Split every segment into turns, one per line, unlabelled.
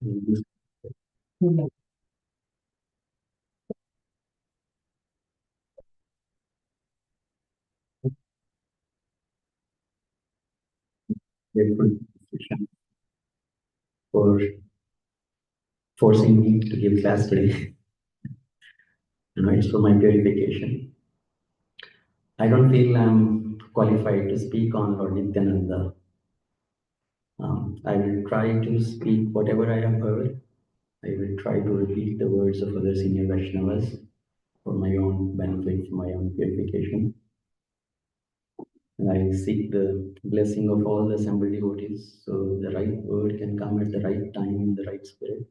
Very grateful for forcing me to give class today. It's for my purification. I don't feel I'm qualified to speak on Lord Nityananda. I will try to speak whatever I have heard. I will try to repeat the words of other senior Vaishnavas for my own benefit, for my own purification. And I seek the blessing of all the assembled devotees so the right word can come at the right time in the right spirit.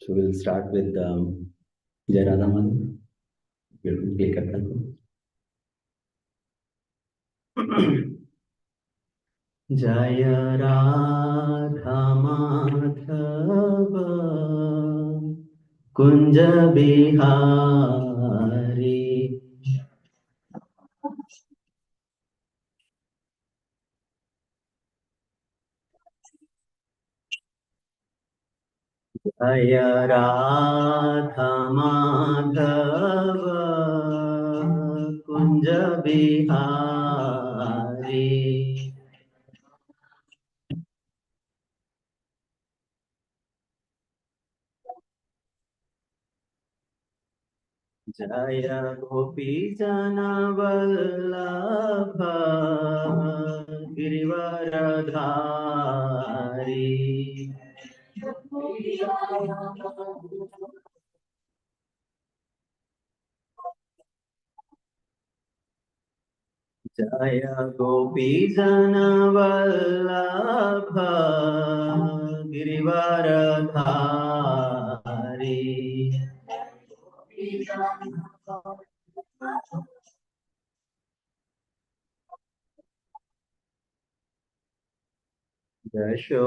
So we'll start with Jai Radha Madhu. We'll play Kartaka. जय राधा माधव कुंज बिहारी जय राधा माधव कुंज बिहारी जय गोपी जन वल्लभ गिरिवरधारी जय गोपी जन वल्लभ गिरिवरधारी यशोदानन्दन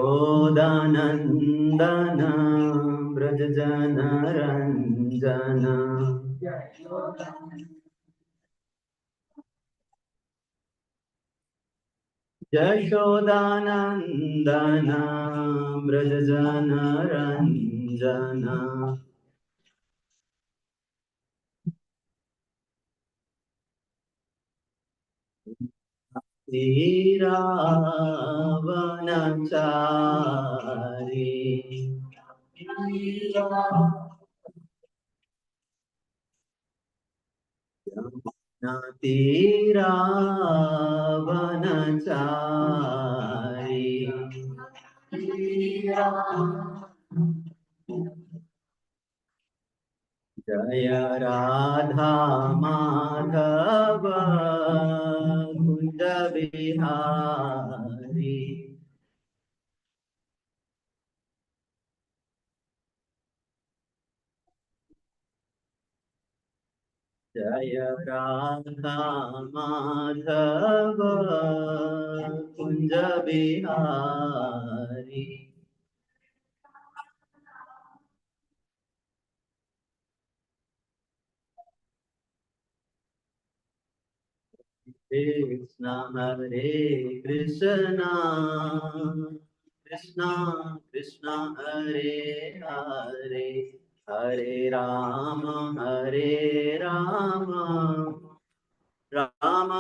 व्रजजनरञ्जन यशोदानन्दन व्रजजनरञ्जन श्रीरावणचारी नतीरावणचारी जय राधा माधव कुंज बिहारी जय राधा माधव कुंज बिहारी कृष्ण हरे कृष्ण कृष्ण कृष्ण हरे हरे हरे राम राम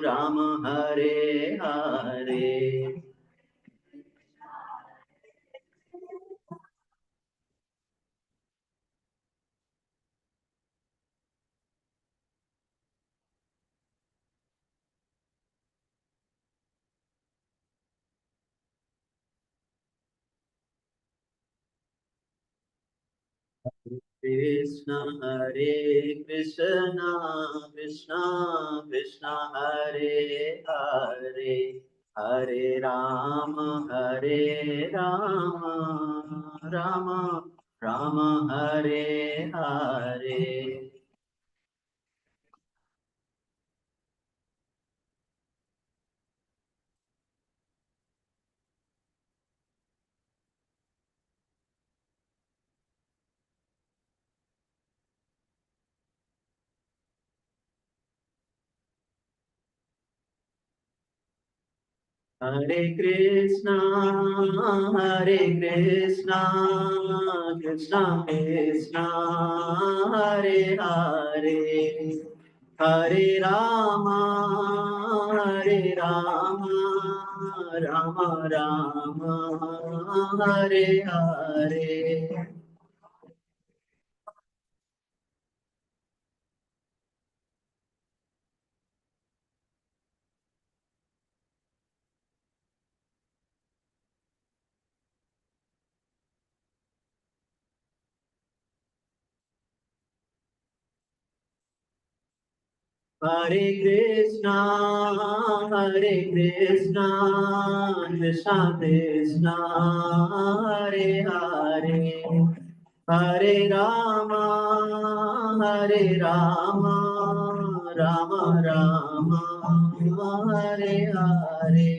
राम हरे हरे कृष्ण हरे Krishna Krishna Krishna Hare Hare Hare Ram Ram Ram Hare Hare Hare Krishna, Hare Krishna, Krishna Krishna, Hare Hare, Hare Rama, Hare Rama, Rama Rama, Hare Hare. Hare Krishna, Hare Krishna, Krishna Krishna, Hare Hare, Hare Rama, Hare Rama, Rama Rama, Hare Hare.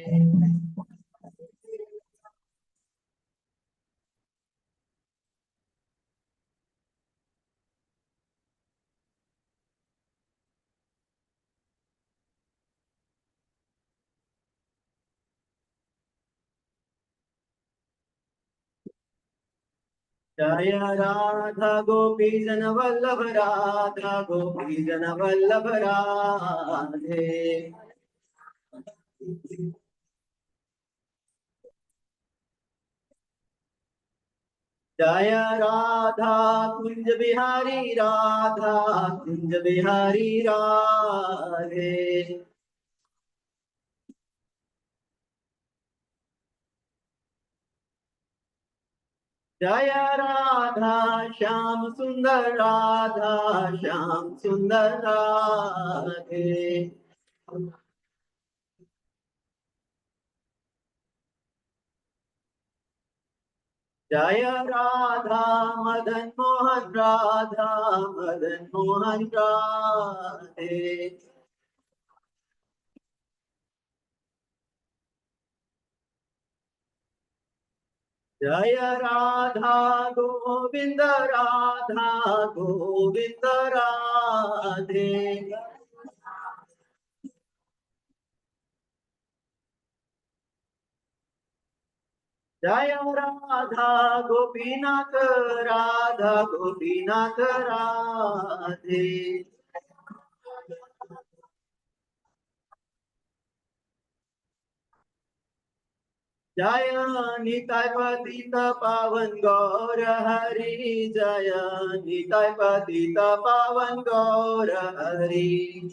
जय राधा गोपी जन वल्लभ राधा गोपी जन वल्लभ राधे। जय राधा कुंज बिहारी राधा कुंज बिहारी राधे। जय राधा श्याम सुंदर राधा श्याम सुंदर राधे। जय राधा मदन मोहन राधा मदन मोहन राधे। जय राधा गोविंद राधा गोविंद राधे। जय राधा गोपीनाथ राधा गोपीनाथ राधे। जय निताय पतित पावन गौर हरि जय निताय पतित पावन गौर हरि।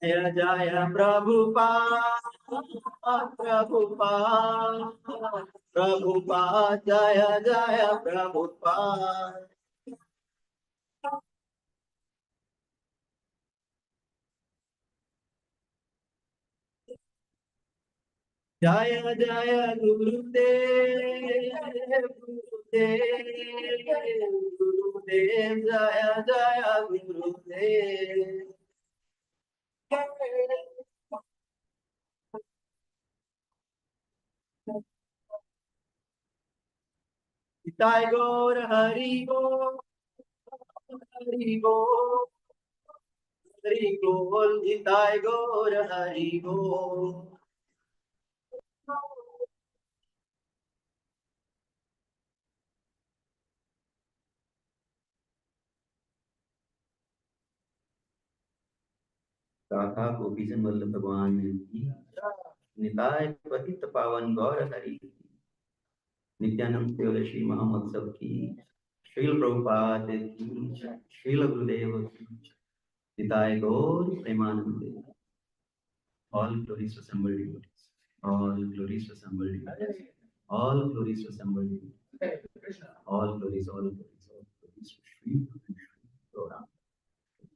जय जय प्रभुपाद प्रभुपाद प्रभुपाद जय जय प्रभुपाद। जय जय गुरुदेव गुरुदेव गुरुदेव जय जय गुरुदेव। निताय गौर हरि बोल हरि बोल हरि बोल निताय गौर हरि बोल। राधा गोपीचंद वल्लभ भगवान की निताय पतित पावन गौर हरि नित्यानंद त्रियोदशी महामहोत्सव की श्रील प्रभुपाद की श्रील गुरुदेव की निताय गौर प्रेमानंदे। All glories to assembled devotees. All glories to assembled devotees. All glories to assembled devotees. All glories, all glories, all glories to Shri Gauranga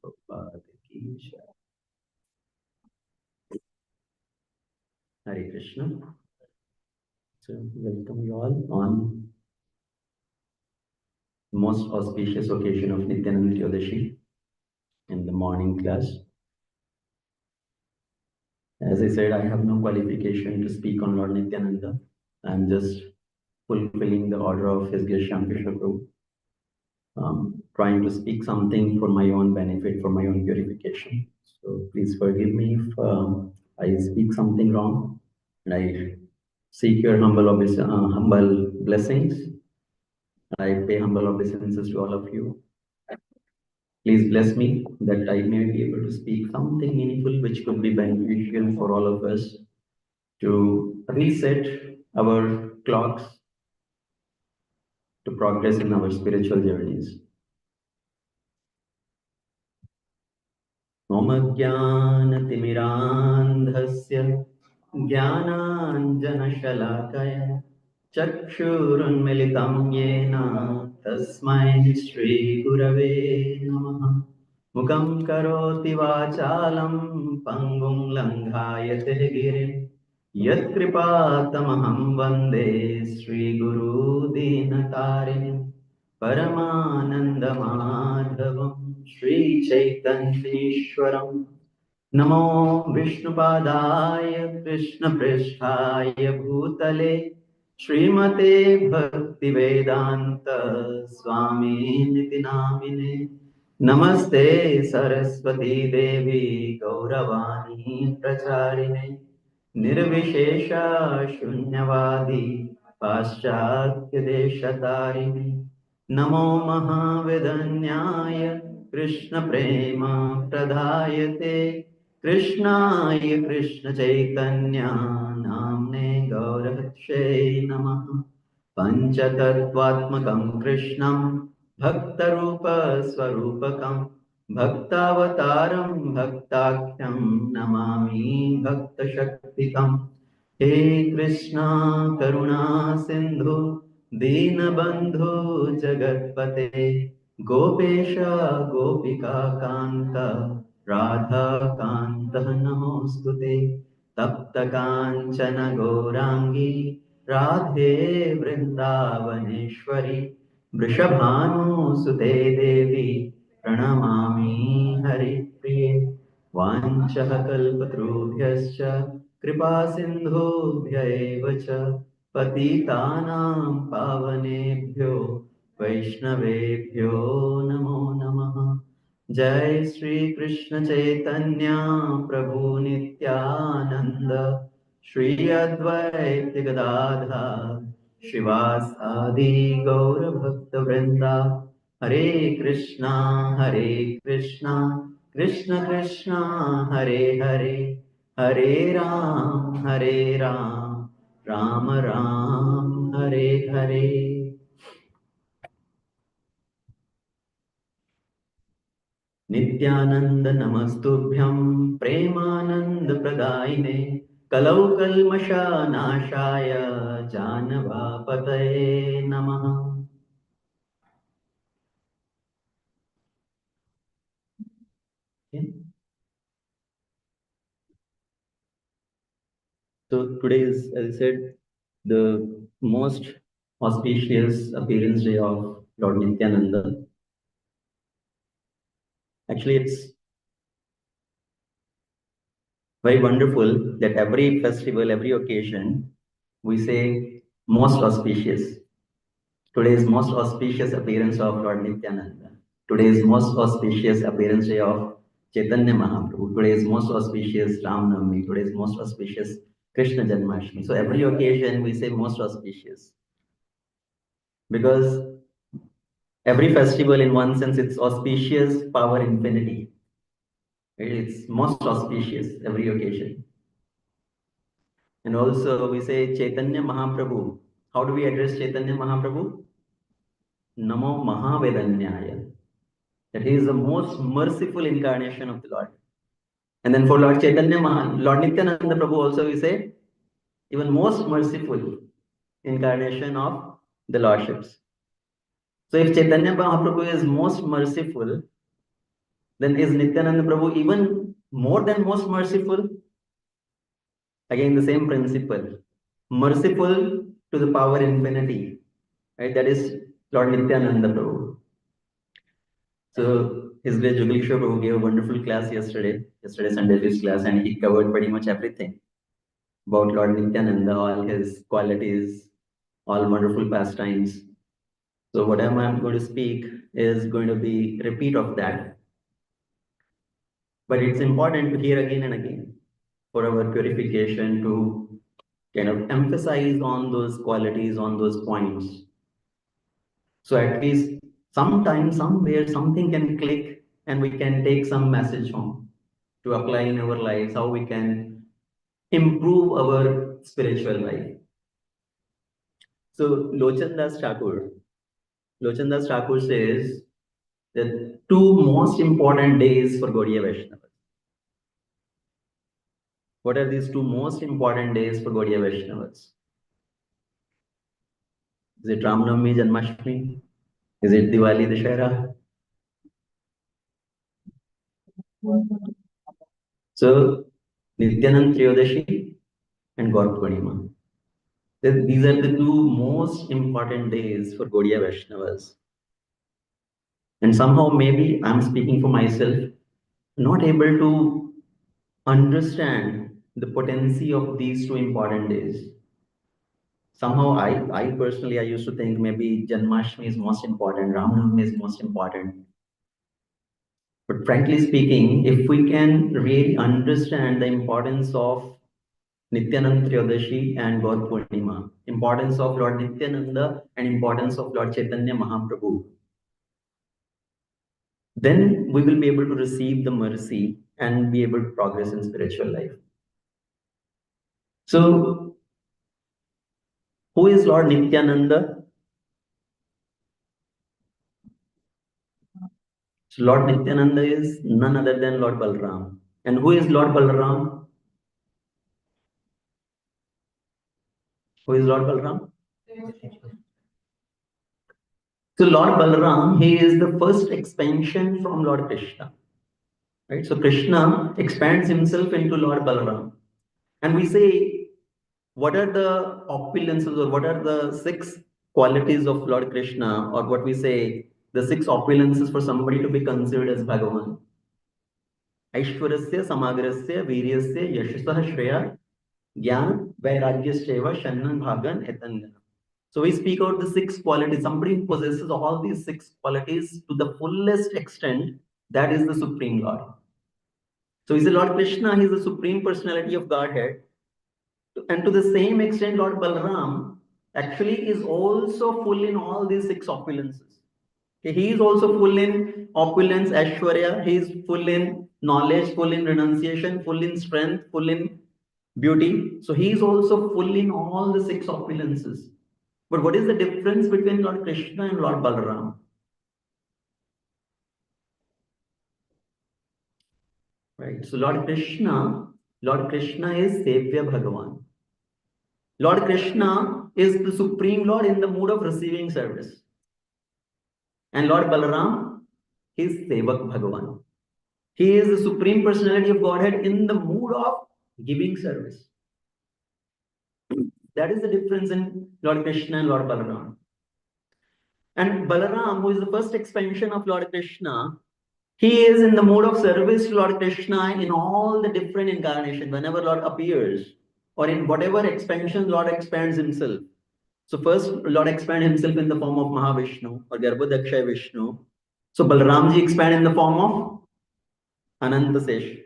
Prabhupada ki Jai. Hare Krishna. So welcome you all on the most auspicious occasion of Nityanand Appearance in the morning class. As I said, I have no qualification to speak on Lord Nityananda. I am just fulfilling the order of His Grace Shyam Krishna Prabhu. trying to speak something for my own benefit, for my own purification. So please forgive me if I speak something wrong. And I seek your humble blessings. I pay humble obeisances to all of you. Please bless me that I may be able to speak something meaningful which could be beneficial for all of us to reset our clocks to progress in our spiritual journeys. मम ज्ञानतिमिरान्धस्य ज्ञानाञ्जनशलाकया चक्षुरुन्मिलितं येन तस्मै श्रीगुरवे नमः मुखं करोति वाचालं पङ्गुं लङ्घायते गिरिं यत्कृपातमहं वन्दे श्रीगुरुदीनतारिणिं परमानन्दमाधवं श्रीचैतन्येश्वरम् नमो विष्णुपादाय कृष्णपृष्ठाय भूतले श्रीमते भक्तिवेदान्त स्वामीनिति नामिने नमस्ते सरस्वती देवी गौरवाणी प्रचारिणे निर्विशेष शून्यवादी पाश्चात्यदेशतारिणे नमो महावेदन्याय कृष्णप्रेम प्रदायते कृष्णाय कृष्णचैतन्या नाम्ने गौरहक्षे नमः पञ्चतत्त्वात्मकं कृष्णं भक्तरूपस्वरूपकं भक्तावतारं भक्ताख्यं नमामि भक्तशक्तिकम् हे कृष्णा करुणा सिन्धु दीनबन्धु जगत्पते गोपेश गोपिकान्त राधाकान्तः नमोऽस्तुते तप्तकाञ्चन गौराङ्गी राधे वृन्दावनेश्वरी वृषभानुसुते देवी प्रणमामि हरिप्रिये वाञ्छः कल्पतरुभ्यश्च कृपा सिन्धुभ्य एव च पतितानां पावनेभ्यो वैष्णवेभ्यो नमो नमः जय श्री कृष्ण चैतन्य प्रभु नित्यानंद श्री अद्वैत गदाधर शिवासादि गौर भक्त वृंदा हरे कृष्णा कृष्ण कृष्ण हरे हरे हरे राम राम राम हरे हरे नित्यानंद नमस्तुभ्यं प्रेमानंद प्रदायिने कलौ कल्मषनाशाय जानवापतये नमः। So today is, as I said, the most auspicious appearance day of Lord Nityananda. Actually, it's very wonderful that every festival, every occasion, we say most auspicious. Today's most auspicious appearance of Lord Nityananda. Today's most auspicious appearance day of Chaitanya Mahaprabhu. Today's most auspicious Ram Navami. Today's most auspicious Krishna Janmashtami. So every occasion we say most auspicious. Because every festival in one sense it's auspicious power infinity. It's most auspicious every occasion. And also we say Chaitanya Mahaprabhu. How do we address Chaitanya Mahaprabhu? Namo Mahavedanyaya. That he is the most merciful incarnation of the Lord. And then for Lord Chaitanya Lord Nityananda Prabhu also we say even most merciful incarnation of the Lordships. So if Chaitanya Mahaprabhu is most merciful, then is Nityananda Prabhu even more than most merciful? Again, the same principle. Merciful to the power infinity. Right? That is Lord Nityananda Prabhu. So His Grace Jugalishwar Prabhu gave a wonderful class yesterday Sunday Feast class, and he covered pretty much everything about Lord Nityananda, all his qualities, all wonderful pastimes. So whatever I'm going to speak is going to be repeat of that. But it's important to hear again and again for our purification to kind of emphasize on those qualities, on those points. So at least sometime, somewhere, something can click and we can take some message home to apply in our lives, how we can improve our spiritual life. So Lochandas Thakur says that two most important days for Gaudiya Vaishnavas. What are these two most important days for Gaudiya Vaishnavas? Is it Ram Navami, Janmashtami? Is it Diwali, Dashera? So Nityanand Triyodashi and Gaur Purnima. These are the two most important days for Gaudiya Vaishnavas. And somehow maybe I'm speaking for myself, not able to understand the potency of these two important days. Somehow I personally, I used to think maybe Janmashtami is most important, Ram Navami is most important. But frankly speaking, if we can really understand the importance of Nityanand Triyodashi and Gaur Purnima, importance of Lord Nityananda and importance of Lord Chaitanya Mahaprabhu, then we will be able to receive the mercy and be able to progress in spiritual life. So, who is Lord Nityananda? So Lord Nityananda is none other than Lord Balram. And who is Lord Balram? Who is Lord Balram? So Lord Balram, he is the first expansion from Lord Krishna. Right? So Krishna expands himself into Lord Balaram. And we say, what are the opulences or what are the six qualities of Lord Krishna, or what we say, the six opulences for somebody to be considered as Bhagavan? Aishwarasya, Samagrasya, Viryasya, Yashasah, Shreya, Gyan, Vairagyasya, Shannan, Bhagan, Etanya. So we speak out the six qualities. Somebody who possesses all these six qualities to the fullest extent, that is the Supreme Lord. So is the Lord Krishna, he is the Supreme Personality of Godhead. And to the same extent, Lord Balaram actually is also full in all these six opulences. Okay, he is also full in opulence, Aishwarya, he is full in knowledge, full in renunciation, full in strength, full in beauty. So he is also full in all the six opulences. But what is the difference between Lord Krishna and Lord Balaram? Right. So Lord Krishna is Sevya Bhagavan. Lord Krishna is the Supreme Lord in the mood of receiving service. And Lord Balaram is Sevak Bhagavan. He is the Supreme Personality of Godhead in the mood of giving service. That is the difference in Lord Krishna and Lord Balaram. And Balaram, who is the first expansion of Lord Krishna, he is in the mode of service to Lord Krishna in all the different incarnations, whenever Lord appears, or in whatever expansion Lord expands himself. So first, Lord expand himself in the form of Mahavishnu or Garbhodakshay Vishnu. So Balramji expand in the form of Anantasesh.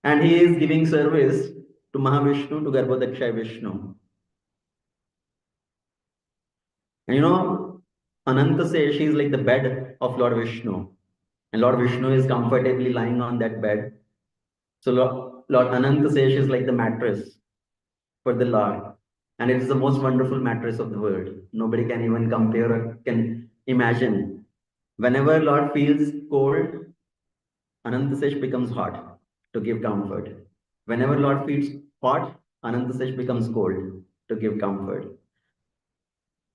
And he is giving service to Mahavishnu, to Garbhodakshay Vishnu. And you know, Anantasesh is like the bed of Lord Vishnu. And Lord Vishnu is comfortably lying on that bed. So Lord Anantasesh is like the mattress for the Lord. And it is the most wonderful mattress of the world. Nobody can even compare or can imagine. Whenever Lord feels cold, Anantasesh becomes hot to give comfort. Whenever Lord feels hot, Anantasesh becomes cold to give comfort.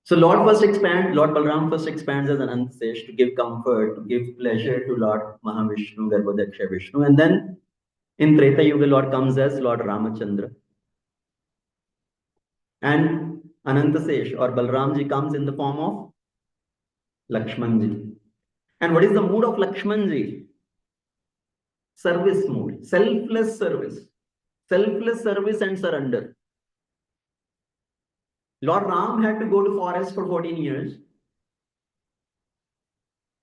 So Lord Balaram first expands as Anantasesh to give comfort, to give pleasure to Lord Mahavishnu, Garbhodakshay Vishnu. And then in Treta Yuga, Lord comes as Lord Ramachandra. And Anantasesh or Balramji comes in the form of Lakshmanji. And what is the mood of Lakshmanji? Service mood, selfless service and surrender. Lord Ram had to go to forest for 14 years.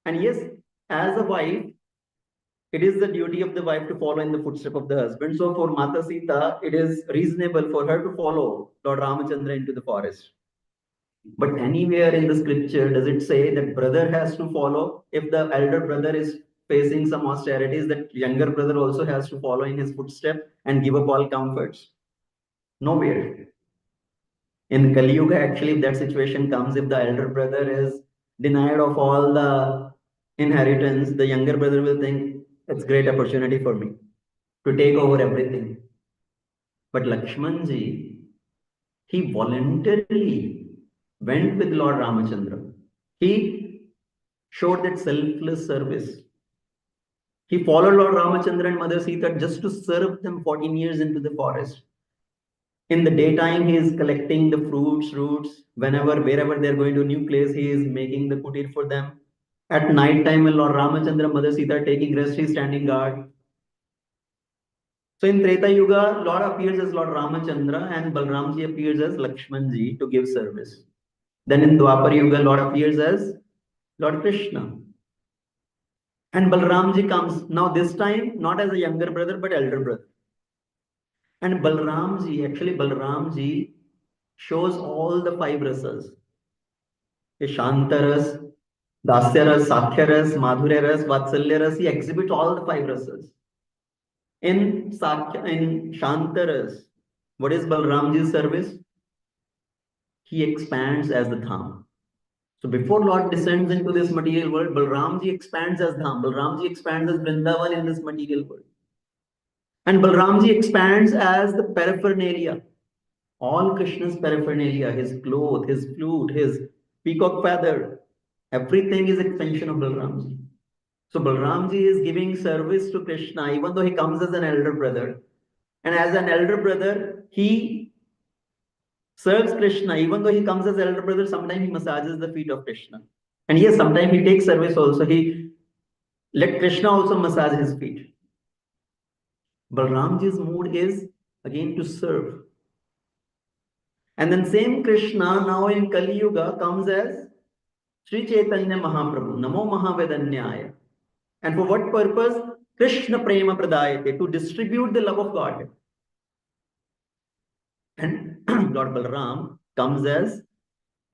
And yes, as a wife, it is the duty of the wife to follow in the footsteps of the husband. So for Mata Sita, it is reasonable for her to follow Lord Ramachandra into the forest. But anywhere in the scripture does it say that brother has to follow? If the elder brother is facing some austerities, that younger brother also has to follow in his footsteps and give up all comforts? Nowhere. In Kali Yuga, actually, if that situation comes, if the elder brother is denied of all the inheritance, the younger brother will think it's great opportunity for me to take over everything. But Lakshmanji, he voluntarily went with Lord Ramachandra. He showed that selfless service. He followed Lord Ramachandra and Mother Sita just to serve them 14 years into the forest. In the daytime, he is collecting the fruits, roots, whenever, wherever they're going to a new place, he is making the kutir for them. At night time, when Lord Ramachandra, Mother Sita are taking rest, he is standing guard. So in Treta Yuga, Lord appears as Lord Ramachandra and Balramji appears as Lakshmanji to give service. Then in Dwapar Yuga, Lord appears as Lord Krishna. And Balramji comes now this time not as a younger brother but elder brother. And Balramji shows all the five rasas. Shantaras, Dasyaras, Sakhyaras, Madhuryaras, Vatsalyaras, he exhibits all the five rasas. In Shantaras, what is Balramji's service? He expands as the Dham. So before Lord descends into this material world, Balramji expands as Dham. Balramji expands as Vrindavan in this material world. And Balramji expands as the paraphernalia. All Krishna's paraphernalia, his cloth, his flute, his peacock feather, everything is extension of Balramji. So Balramji is giving service to Krishna, even though he comes as an elder brother. And as an elder brother, he serves Krishna, even though he comes as elder brother, sometimes he massages the feet of Krishna. And yes, sometimes he takes service also. He let Krishna also massage his feet. Balramji's mood is again to serve. And then same Krishna now in Kali Yuga comes as Sri Chaitanya Mahaprabhu, Namo Mahavedanyaya. And for what purpose? Krishna Prema Pradayate, to distribute the love of God. And Lord Balram comes as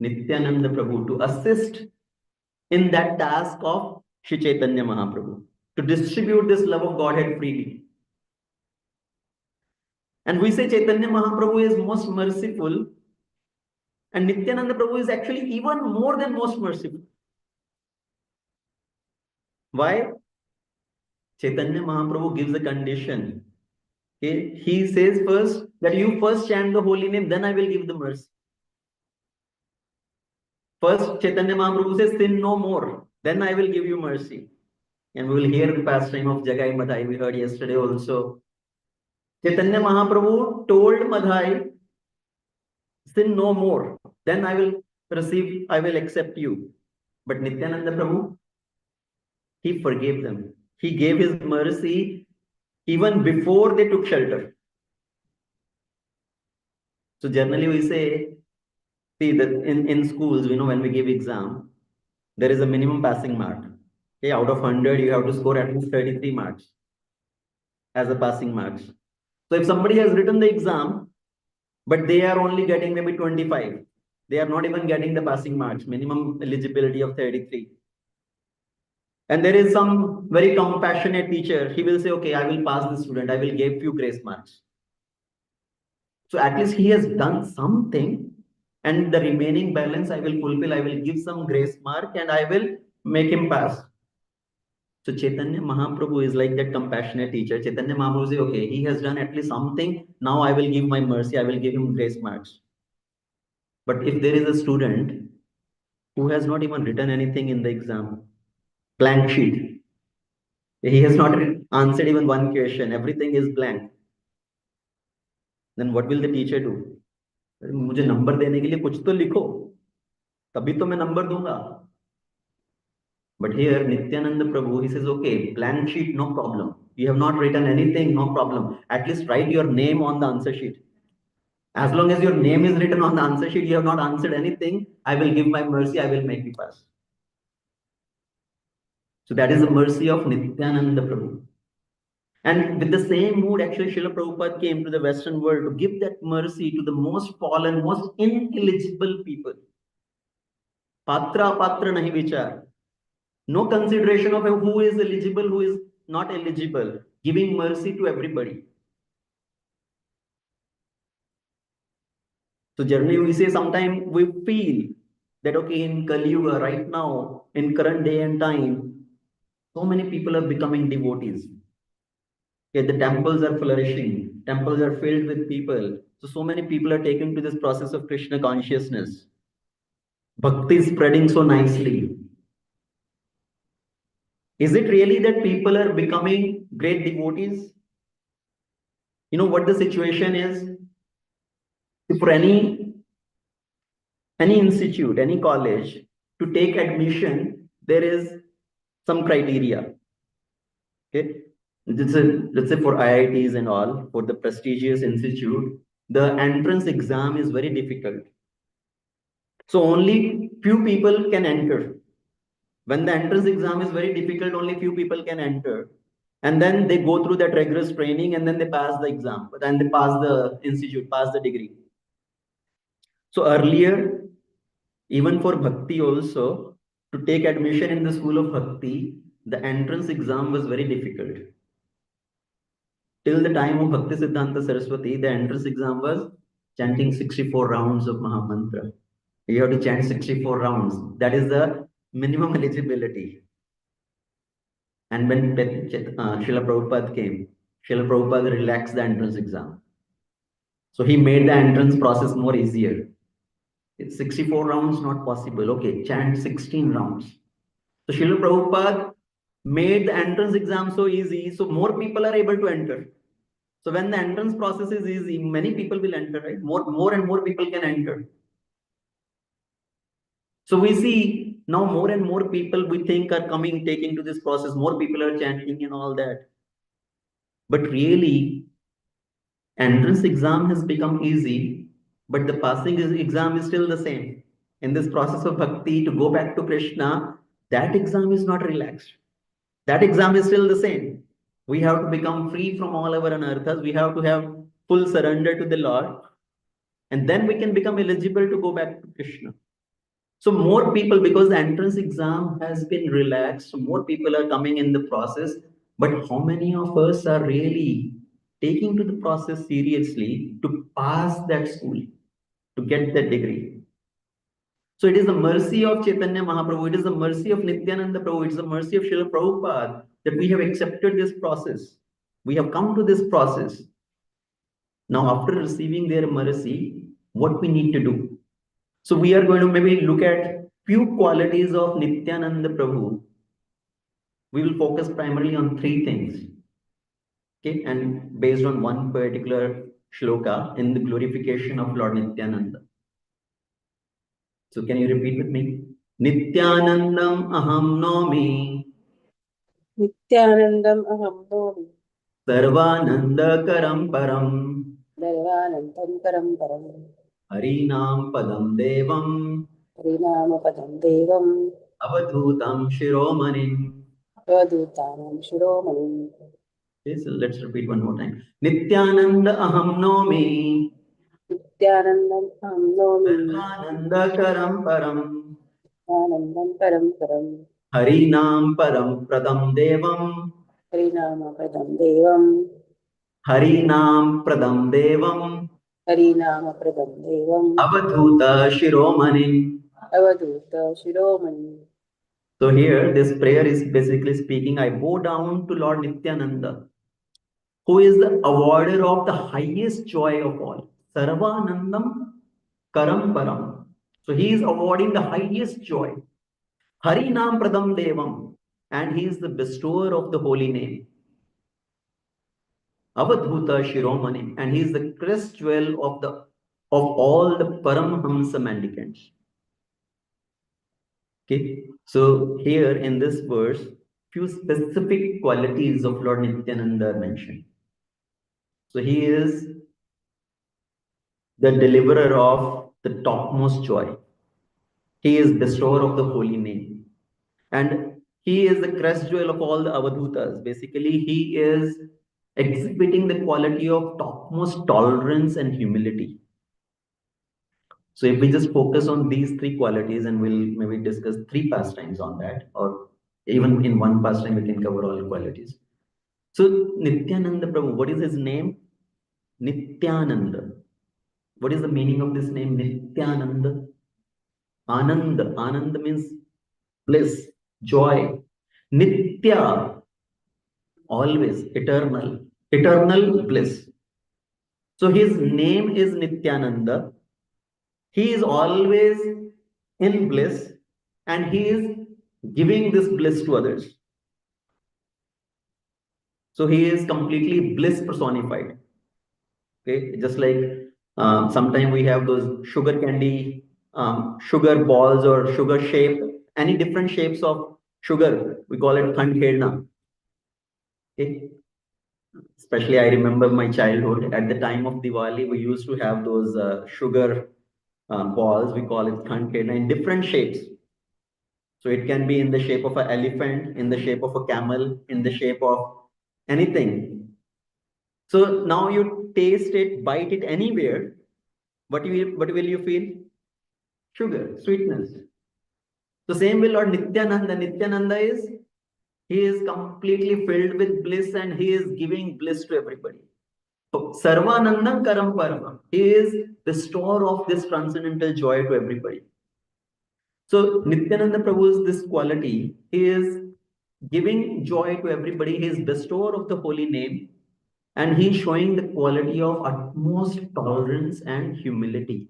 Nityanand Prabhu to assist in that task of Sri Chaitanya Mahaprabhu, to distribute this love of Godhead freely. And we say Chaitanya Mahaprabhu is most merciful, and Nityananda Prabhu is actually even more than most merciful. Why? Chaitanya Mahaprabhu gives a condition. Okay? He says first that you first chant the holy name, then I will give the mercy. First, Chaitanya Mahaprabhu says, sin no more, then I will give you mercy. And we will hear the pastime of Jagai Madhai, we heard yesterday also. Chaitanya Mahaprabhu told Madhai, sin no more, then I will receive, I will accept you. But Nityananda Prabhu, he forgave them. He gave his mercy even before they took shelter. So generally we say, see that in schools, when we give exam, there is a minimum passing mark. Okay, out of 100, you have to score at least 33 marks as a passing marks. So if somebody has written the exam, but they are only getting maybe 25, they are not even getting the passing marks, minimum eligibility of 33. And there is some very compassionate teacher, he will say, okay, I will pass the student, I will give few grace marks. So at least he has done something, and the remaining balance I will fulfill, I will give some grace mark and I will make him pass. So Chaitanya Mahaprabhu is like that compassionate teacher. Chaitanya Mahaprabhu says, okay, he has done at least something, now I will give my mercy, I will give him grace marks. But if there is a student who has not even written anything in the exam, blank sheet, he has not answered even one question, everything is blank, then what will the teacher do? मुझे number देने के लिए कुछ तो लिखो, तभी तो मैं नंबर दूंगा. But here Nityananda Prabhu, he says, okay, blank sheet, no problem. You have not written anything, no problem. At least write your name on the answer sheet. As long as your name is written on the answer sheet, you have not answered anything, I will give my mercy, I will make you pass. So that is the mercy of Nityananda Prabhu. And with the same mood, actually, Srila Prabhupada came to the Western world to give that mercy to the most fallen, most ineligible people. Patra patra nahi vichar. No consideration of who is eligible, who is not eligible. Giving mercy to everybody. So generally we say sometimes we feel that okay, in Kali Yuga right now, in current day and time, so many people are becoming devotees. Okay, the temples are flourishing, temples are filled with people. So many people are taken to this process of Krishna consciousness. Bhakti is spreading so nicely. Is it really that people are becoming great devotees? You know what the situation is? For any institute, any college, to take admission, there is some criteria. Okay, let's say for IITs and all, for the prestigious institute, the entrance exam is very difficult. So only few people can enter. When the entrance exam is very difficult, only few people can enter. And then they go through that rigorous training and then they pass the exam. But then they pass the institute, pass the degree. So earlier, even for Bhakti also, to take admission in the school of Bhakti, the entrance exam was very difficult. Till the time of Bhakti Siddhanta Saraswati, the entrance exam was chanting 64 rounds of Mahamantra. You have to chant 64 rounds. That is the minimum eligibility. And when Srila Prabhupada came, Srila Prabhupada relaxed the entrance exam. So he made the entrance process more easier. It's 64 rounds not possible. Okay, chant 16 rounds. So Srila Prabhupada made the entrance exam so easy, so more people are able to enter. So when the entrance process is easy, many people will enter, right? More and more people can enter. So we see now more and more people we think are coming, taking to this process. More people are chanting and all that. But really, entrance exam has become easy, but the passing exam is still the same. In this process of bhakti, to go back to Krishna, that exam is not relaxed. That exam is still the same. We have to become free from all our anarthas. We have to have full surrender to the Lord. And then we can become eligible to go back to Krishna. So more people, because the entrance exam has been relaxed, more people are coming in the process. But how many of us are really taking to the process seriously to pass that school, to get that degree? So it is the mercy of Chaitanya Mahaprabhu, it is the mercy of Nityananda Prabhu, it is the mercy of Srila Prabhupada that we have accepted this process. We have come to this process. Now, after receiving their mercy, what we need to do? So we are going to maybe look at few qualities of Nityananda Prabhu. We will focus primarily on three things. Okay, and based on one particular shloka in the glorification of Lord Nityananda. So can you repeat with me? Nityanandam aham nomi.
Nityanandam aham nomi.
Sarvanandakaram param.
Sarvanandam karam param.
Harinam padam devam.
Harinamapadam devam.
Avadhutam shiromanim.
Avadutanam shiromanim.
Okay, so let's repeat one more time. Nityananda aham nomi.
Nityanandam aham nomi.
Sarvanandakaram param.
Nityanandam param param.
Harinam param pradam devam.
Harinamapadam devam.
Harinam pradam devam.
Harinamapadam devam.
Avadhuta shiromanim.
Avaduta shiromanim.
So here, this prayer is basically speaking, I bow down to Lord Nityananda, who is the awarder of the highest joy of all. Sarvanandam karam param. So he is awarding the highest joy. Harinam pradam devam. And he is the bestower of the holy name. Avadhuta Shiromani, and he is the crest jewel of all the Paramhamsa mendicants. Okay, so here in this verse, few specific qualities of Lord Nityananda are mentioned. So he is the deliverer of the topmost joy. He is bestower of the holy name. And He is the crest jewel of all the Avadhutas. Basically, he is exhibiting the quality of topmost tolerance and humility. So if we just focus on these three qualities, and we'll maybe discuss three pastimes on that, or even in one pastime we can cover all qualities. So Nityananda Prabhu, what is his name? Nityananda. What is the meaning of this name? Nityananda. Anand. Anand means bliss, joy. Nitya, always, eternal, eternal bliss. So his name is Nityananda. He is always in bliss, and he is giving this bliss to others. So he is completely bliss personified. Okay, just like sometimes we have those sugar candy, sugar balls or sugar shape, any different shapes of sugar. We call it khand khelna. Okay, especially I remember my childhood. At the time of Diwali, we used to have those sugar balls. We call it khand khelna in different shapes. So it can be in the shape of an elephant, in the shape of a camel, in the shape of anything. So now you taste it, bite it anywhere. What will you feel? Sugar, sweetness. So same way Lord Nityananda. Nityananda is, he is completely filled with bliss and he is giving bliss to everybody. So Sarvanandam Karam Parama. He is the store of this transcendental joy to everybody. So Nityananda Prabhu's this quality, he is giving joy to everybody. He is bestower of the holy name, and he is showing the quality of utmost tolerance and humility.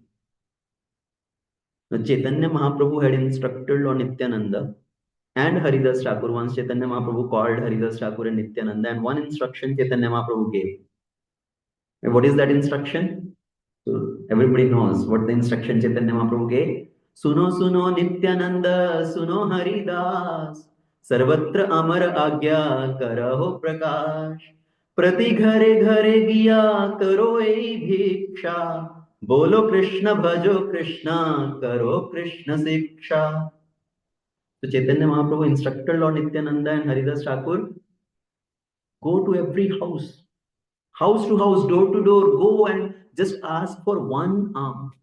Chaitanya Mahaprabhu had instructed Lord Nityananda and Haridas Thakur. Once Chaitanya Mahaprabhu called Haridas Thakur and Nityananda, and one instruction Chaitanya Mahaprabhu gave. And what is that instruction? So everybody knows what the instruction Chaitanya Mahaprabhu gave. Suno suno Nityananda, suno Haridas, सर्वत्र अमर आज्ञा करहो प्रकाश प्रति घरे घरे गिया करो ए भिक्षा बोलो कृष्ण भजो कृष्ण करो कृष्ण शिक्षा. So Chaitanya Mahaprabhu instructed Lord Nityananda and Haridas Thakur, go to every house to house, door to door, go and just ask for one alms.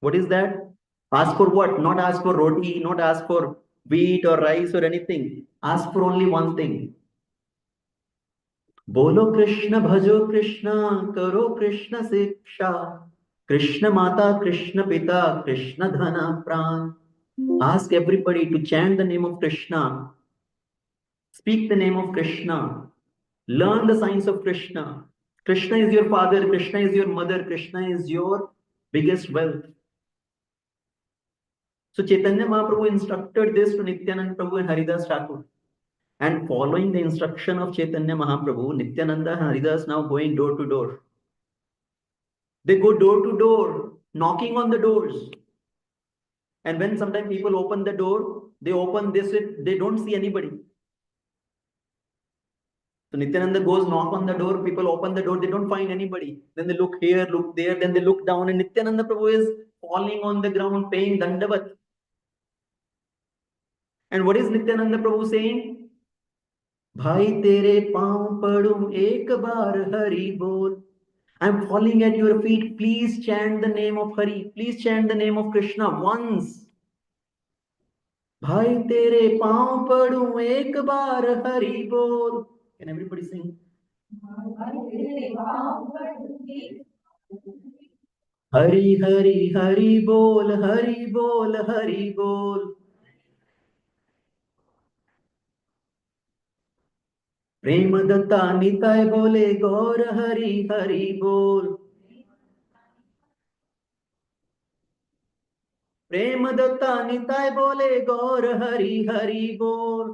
What is that? Ask for what? Not ask for roti, not ask for wheat or rice or anything. Ask for only one thing. बोलो कृष्ण भजो कृष्ण करो कृष्ण शिक्षा कृष्ण माता कृष्ण पिता कृष्ण धन प्राण. Ask everybody to chant the name of Krishna, speak the name of Krishna, learn the science of Krishna. Krishna is your father, Krishna is your mother, Krishna is your biggest wealth. So Chaitanya Mahaprabhu instructed this to Nityananda Prabhu and Haridas Thakur. And following the instruction of Chaitanya Mahaprabhu, Nityananda and Haridas now going door to door. They go door to door, knocking on the doors. And when sometimes people open the door, they open this, they don't see anybody. So Nityananda goes, knock on the door, people open the door, they don't find anybody. Then they look here, look there, then they look down, and Nityananda Prabhu is falling on the ground, paying dandavat. And what is Nityananda Prabhu saying? Bhai tere paun padum ek baar hari bol. I'm falling at your feet. Please chant the name of Hari. Please chant the name of Krishna once. Bhai tere paun padum ek baar Hari bol. Can everybody sing? Hari Hari Hari bol, Hari bol, Hari bol. प्रेम दत्ता निताय बोले गौर हरि हरि बोल. प्रेम दत्ता निताय बोले गौर हरि हरि बोल.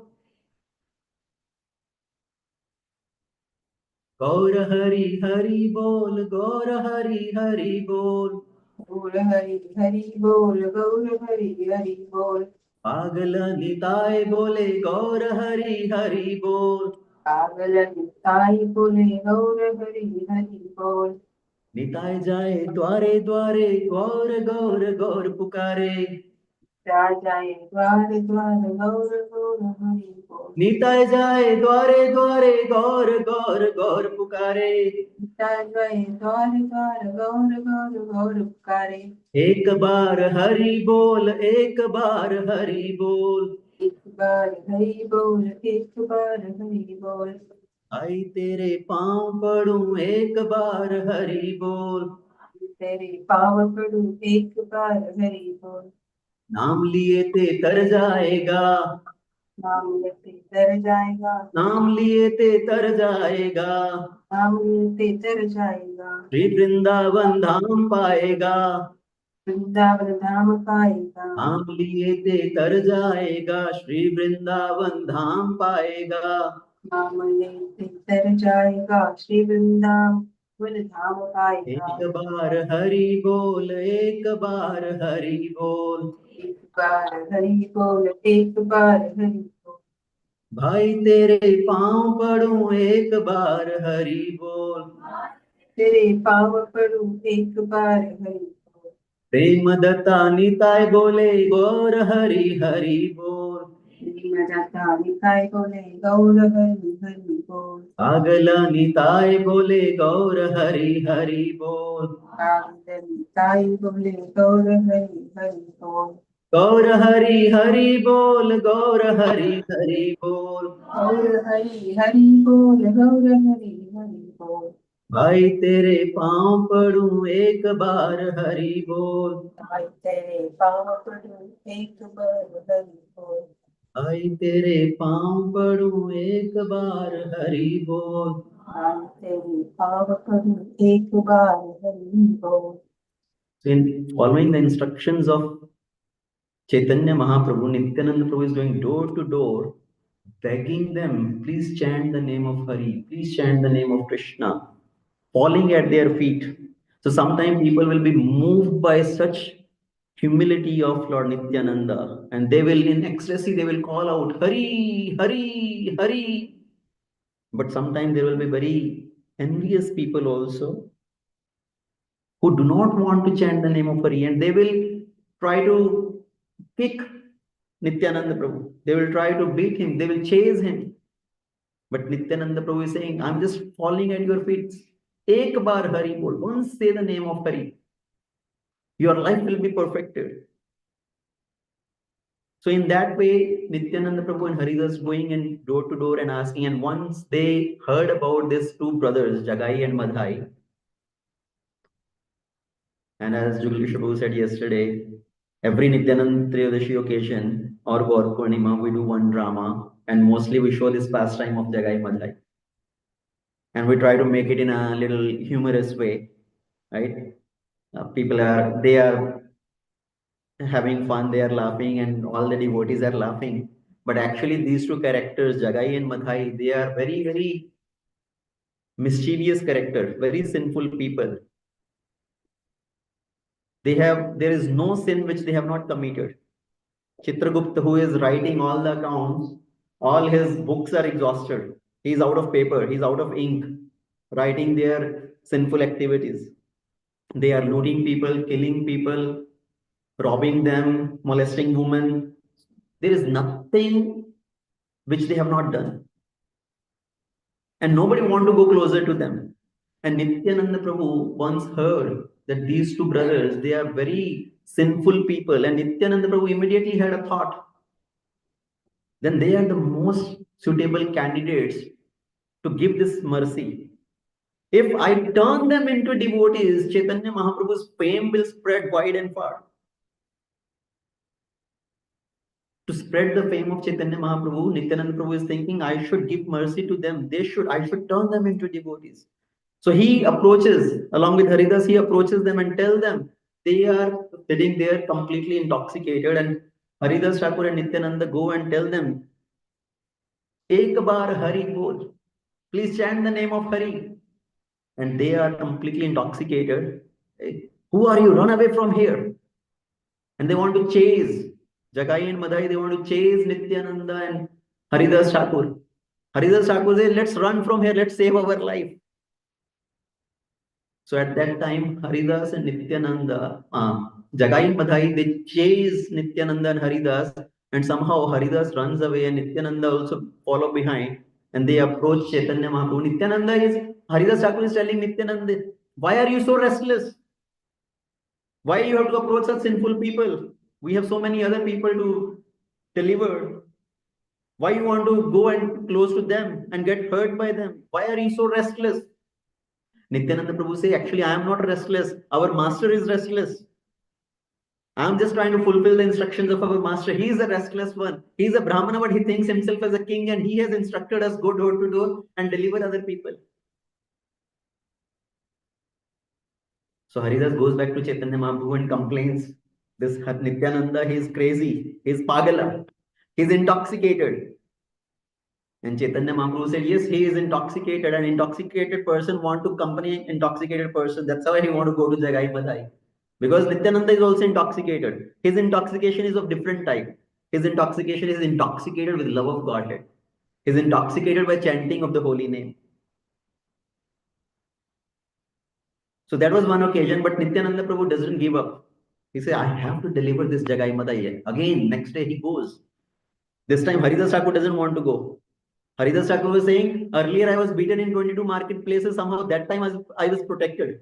गौर हरि हरि बोल, गौर हरि हरि बोल.
Gol Hari Hari Bol, Gaur Hari Hari Bol,
पागल निताय बोले गौर हरि हरि बोल.
Pagal Sai Bole, Gaur Hari Hari Bol,
Nitai जाए द्वारे द्वारे गौर गौर गौर पुकारे.
राजाए द्वार द्वार गौर गौर हरि बोल।
निताय जाए द्वारे द्वारे गौर गौर गौर पुकारे।
निताय द्वार द्वार गौर गौर गौर पुकारे।
एक बार हरि बोल, एक बार हरि बोल।
एक बार हरि बोल, एक बार हरि बोल।
आई तेरे पाँव पड़ूं एक बार हरि बोल।
तेरे पाँव पड़ूं एक बार हरि बोल।
नाम लिए ते तर जाएगा,
नाम लेते तर जाएगा।
नाम लिए ते तर जाएगा।
नाम लेते तर जाएगा।
श्री वृंदावन धाम पाएगा।
वृंदावन धाम पाएगा।
नाम लिए ते तर जाएगा, श्री वृंदावन धाम पाएगा।
नाम लेते तर जाएगा, श्री वृंदावन धाम पाएगा।
एक बार हरि बोल, एक बार हरि बोल।
एक बार हरि बोल, एक बार हरि बोल।
भाई तेरे पाँव पड़ूं एक बार हरि बोल।
तेरे पाँव पड़ूं एक बार हरि बोल।
प्रेम दत्ता निताय बोले गौर हरि हरि बोल।
प्रेम दाता निताय बोले गौर हरि हरि बोल।
पागल निताय बोले गौर हरि हरि बोल।
पागल निताय बोले गौर हरि हरि बोल।
गौर हरि हरि बोल, गौर हरि हरि बोल।
गौर हरि हरि बोल, गौर हरि हरि बोल।
भाई तेरे पाँव पड़ूं एक बार हरि बोल।
भाई तेरे पाँव पड़ूं एक बार हरि बोल।
भाई तेरे पाँव पड़ूं एक बार हरि बोल।
भाई तेरे पाँव पड़ूं एक बार हरि बोल।
So in following the instructions of Chaitanya Mahaprabhu, Nityananda Prabhu is going door to door, begging them, please chant the name of Hari, please chant the name of Krishna, falling at their feet. So sometimes people will be moved by such humility of Lord Nityananda, and they will, in ecstasy, they will call out, Hari, Hari, Hari. But sometimes there will be very envious people also who do not want to chant the name of Hari, and they will try to kick Nityananda Prabhu. They will try to beat him, they will chase him. But Nityananda Prabhu is saying, I'm just falling at your feet. Ek bar Hari bol. Once say the name of Hari. Your life will be perfected. So in that way, Nityananda Prabhu and Haridas going in door to door and asking. And once they heard about these two brothers, Jagai and Madhai, and as Juglish Prabhu said yesterday, every Nityanand Triyadashi occasion or Gaur Purnima, we do one drama, and mostly we show this pastime of Jagai Madhai. And we try to make it in a little humorous way, right? They are having fun, they are laughing, and all the devotees are laughing. But actually, these two characters, Jagai and Madhai, they are very, very mischievous characters, very sinful people. There is no sin which they have not committed. Chitragupta, who is writing all the accounts, all his books are exhausted. He's out of paper, he's out of ink, writing their sinful activities. They are looting people, killing people, robbing them, molesting women. There is nothing which they have not done. And nobody want to go closer to them. And Nityananda Prabhu once heard that these two brothers, they are very sinful people. And Nityananda Prabhu immediately had a thought. Then they are the most suitable candidates to give this mercy. If I turn them into devotees, Chaitanya Mahaprabhu's fame will spread wide and far. To spread the fame of Chaitanya Mahaprabhu, Nityananda Prabhu is thinking, I should give mercy to them. I should turn them into devotees. So he approaches, along with Haridas, he approaches them and tell them they are sitting there completely intoxicated. And Haridas Thakur and Nityananda go and tell them, Ek bar Hari bol. Please chant the name of Hari. And they are completely intoxicated. Hey, who are you? Run away from here. And they want to chase Jagai and Madhai, they want to chase Nityananda and Haridas Thakur. Haridas Thakur says, let's run from here, let's save our life. So at that time, Haridas and Nityananda, Jagai and Madhai, they chase Nityananda and Haridas, and somehow Haridas runs away and Nityananda also follow behind, and they approach Chaitanya Mahaprabhu. Nityananda is, Haridas Thakur is telling Nityananda, why are you so restless? Why you have to approach such sinful people? We have so many other people to deliver. Why you want to go and close to them and get hurt by them? Why are you so restless? Nityananda Prabhu say, actually, I am not restless. Our master is restless. I am just trying to fulfill the instructions of our master. He is a restless one. He is a Brahmana, but he thinks himself as a king, and he has instructed us go door to door and deliver other people. So Haridas goes back to Chaitanya Mahaprabhu and complains. This Nityananda, he is crazy. He is pagala. He is intoxicated. And Chaitanya Mahaprabhu said, yes, he is intoxicated. An intoxicated person want to accompany intoxicated person. That's why he want to go to Jagai Madhai. Because Nityananda is also intoxicated. His intoxication is of different type. His intoxication is intoxicated with love of Godhead. He is intoxicated by chanting of the holy name. So that was one occasion, but Nityananda Prabhu doesn't give up. He said, I have to deliver this Jagai Madhai. Again, next day he goes. This time Haridas Thakur doesn't want to go. Haridas Thakur was saying, earlier I was beaten in 22 marketplaces. Somehow that time I was protected.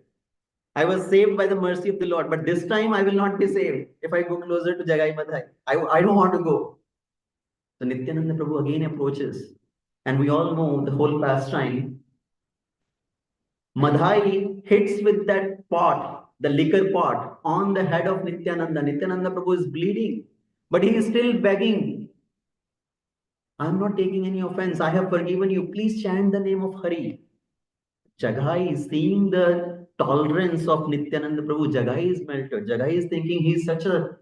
I was saved by the mercy of the Lord. But this time I will not be saved if I go closer to Jagai Madhai. I don't want to go. So Nityananda Prabhu again approaches. And we all know the whole pastime. Madhai hits with that pot, the liquor pot, on the head of Nityananda. Nityananda Prabhu is bleeding. But he is still begging. I am not taking any offense. I have forgiven you. Please chant the name of Hari. Jagai is seeing the tolerance of Nityananda Prabhu. Jagai is melted. Jagai is thinking he's such a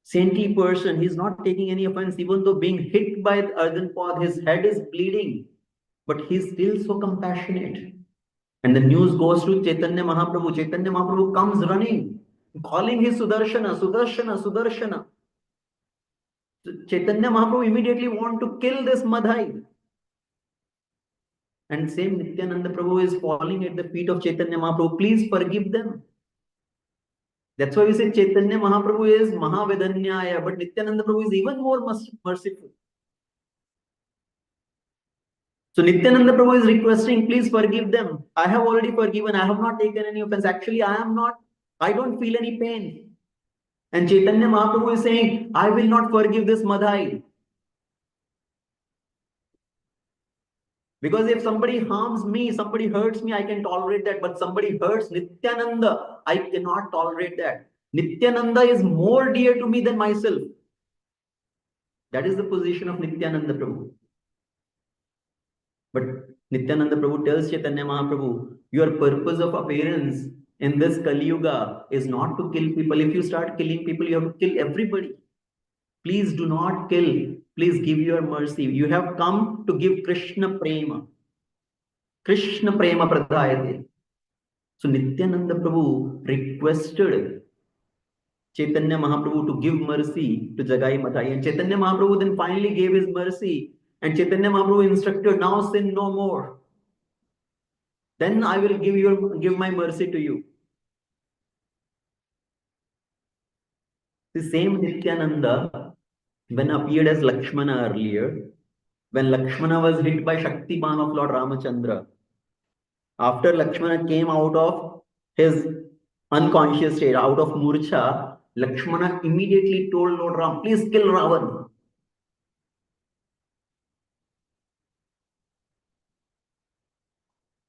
saintly person. He's not taking any offense, even though being hit by the earthen pot, his head is bleeding. But he's still so compassionate. And the news goes to Chaitanya Mahaprabhu. Chaitanya Mahaprabhu comes running, calling his Sudarshana, Sudarshana, Sudarshana. Chaitanya Mahaprabhu immediately want to kill this Madhai. And same Nityananda Prabhu is falling at the feet of Chaitanya Mahaprabhu. Please forgive them. That's why we say Chaitanya Mahaprabhu is Mahavedanyaya, but Nityananda Prabhu is even more merciful. So Nityananda Prabhu is requesting, please forgive them. I have already forgiven. I have not taken any offense. Actually, I don't feel any pain. And Chaitanya Mahaprabhu is saying, I will not forgive this Madhai. Because if somebody harms me, somebody hurts me, I can tolerate that. But somebody hurts Nityananda, I cannot tolerate that. Nityananda is more dear to me than myself. That is the position of Nityananda Prabhu. But Nityananda Prabhu tells Chaitanya Mahaprabhu, your purpose of appearance in this Kali Yuga is not to kill people. If you start killing people, you have to kill everybody. Please do not kill. Please give your mercy. You have come to give Krishna Prema. Krishna Prema Pradayate. So Nityananda Prabhu requested Chaitanya Mahaprabhu to give mercy to Jagai Madhai. And Chaitanya Mahaprabhu then finally gave his mercy. And Chaitanya Mahaprabhu instructed, now sin no more. Then I will give my mercy to you. The same Nityananda, when appeared as Lakshmana earlier, when Lakshmana was hit by Shaktiman of Lord Ramachandra, after Lakshmana came out of his unconscious state, out of Murcha, Lakshmana immediately told Lord Ram, please kill Ravan.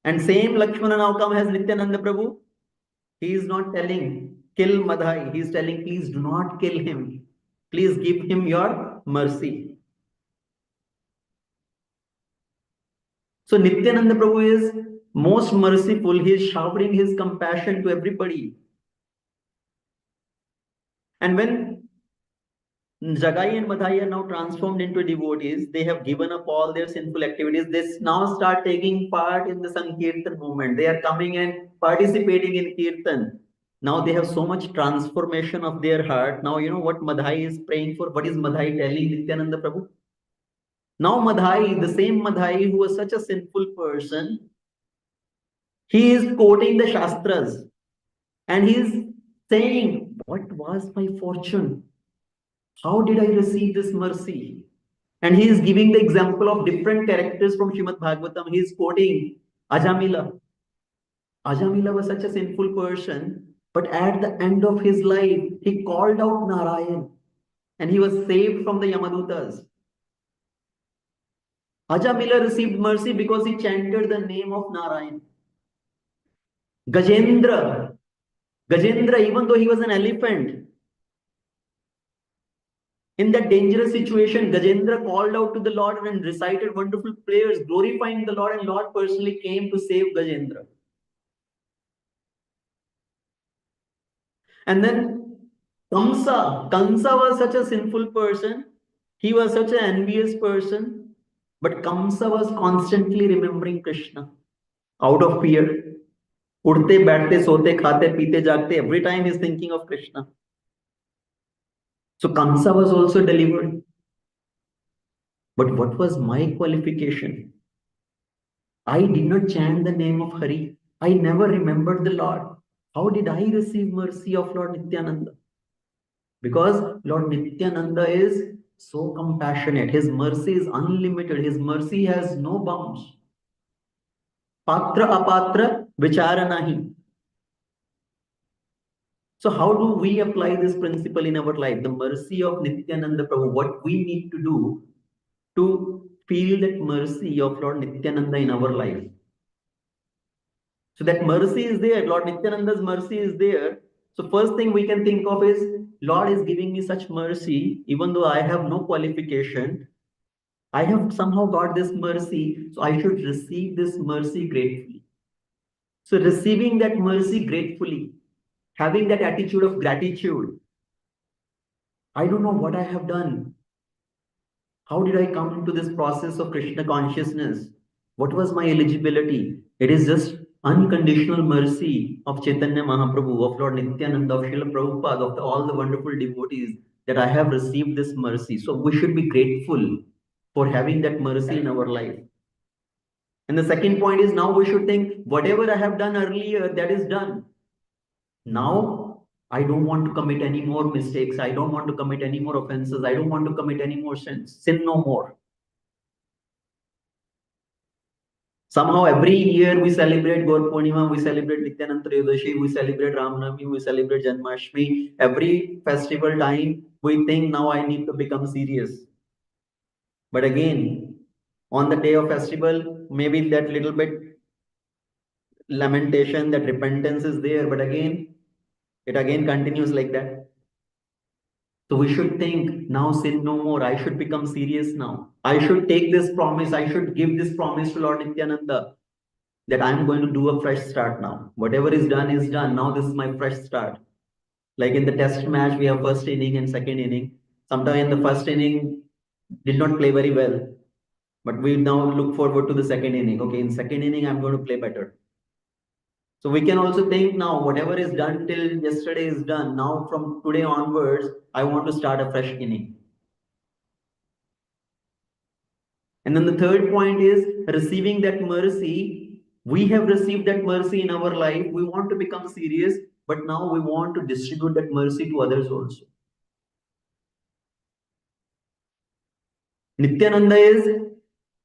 And same Lakshmana now come as Nityananda Prabhu. He is not telling, kill Madhai. He is telling, please do not kill him. Please give him your mercy. So Nityananda Prabhu is most merciful. He is showering his compassion to everybody. And when Jagai and Madhai are now transformed into devotees, they have given up all their sinful activities. They now start taking part in the Sankirtan movement. They are coming and participating in Kirtan. Now they have so much transformation of their heart. Now you know what Madhai is praying for. What is Madhai telling Nityananda Prabhu? Now Madhai, the same Madhai who was such a sinful person, he is quoting the Shastras. And he is saying, what was my fortune? How did I receive this mercy? And he is giving the example of different characters from Srimad Bhagavatam. He is quoting Ajamila. Ajamila was such a sinful person, but at the end of his life, he called out Narayan and he was saved from the Yamadutas. Ajamila received mercy because he chanted the name of Narayan. Gajendra, Gajendra, even though he was an elephant, in that dangerous situation, Gajendra called out to the Lord and recited wonderful prayers, glorifying the Lord, and Lord personally came to save Gajendra. And then Kamsa was such a sinful person. He was such an envious person. But Kamsa was constantly remembering Krishna out of fear. उठते बैठते सोते खाते पीते जागते, every time he's thinking of Krishna. So Kamsa was also delivered. But what was my qualification? I did not chant the name of Hari. I never remembered the Lord. How did I receive mercy of Lord Nityananda? Because Lord Nityananda is so compassionate. His mercy is unlimited. His mercy has no bounds. Patra apatra vichara nahi. So how do we apply this principle in our life? The mercy of Nityananda Prabhu, what we need to do to feel that mercy of Lord Nityananda in our life. So that mercy is there. Lord Nityananda's mercy is there. So first thing we can think of is, Lord is giving me such mercy, even though I have no qualification. I have somehow got this mercy, so I should receive this mercy gratefully. So receiving that mercy gratefully, having that attitude of gratitude. I don't know what I have done. How did I come into this process of Krishna consciousness? What was my eligibility? It is just unconditional mercy of Chaitanya Mahaprabhu, of Lord Nityananda, of Srila Prabhupada, of all the wonderful devotees that I have received this mercy. So we should be grateful for having that mercy in our life. And the second point is, now we should think, whatever I have done earlier, that is done. Now I don't want to commit any more mistakes. I don't want to commit any more offenses. I don't want to commit any more sins. Sin no more. Somehow every year we celebrate Gaur Purnima, we celebrate Nityanand Triyodashi, we celebrate Ramnavami, we celebrate Janmashtami. Every festival time we think, now I need to become serious. But again, on the day of festival, maybe that little bit lamentation, that repentance is there, but again, it again continues like that. So we should think, now sin no more. I should become serious now. I should take this promise. I should give this promise to Lord Nityananda that I'm going to do a fresh start now. Whatever is done is done. Now this is my fresh start. Like in the test match, we have first inning and second inning. Sometime in the first inning did not play very well, but we now look forward to the second inning. Okay, in second inning, I'm going to play better. So we can also think, now whatever is done till yesterday is done. Now from today onwards, I want to start a fresh inning. And then the third point is receiving that mercy. We have received that mercy in our life. We want to become serious, but now we want to distribute that mercy to others also. Nityananda is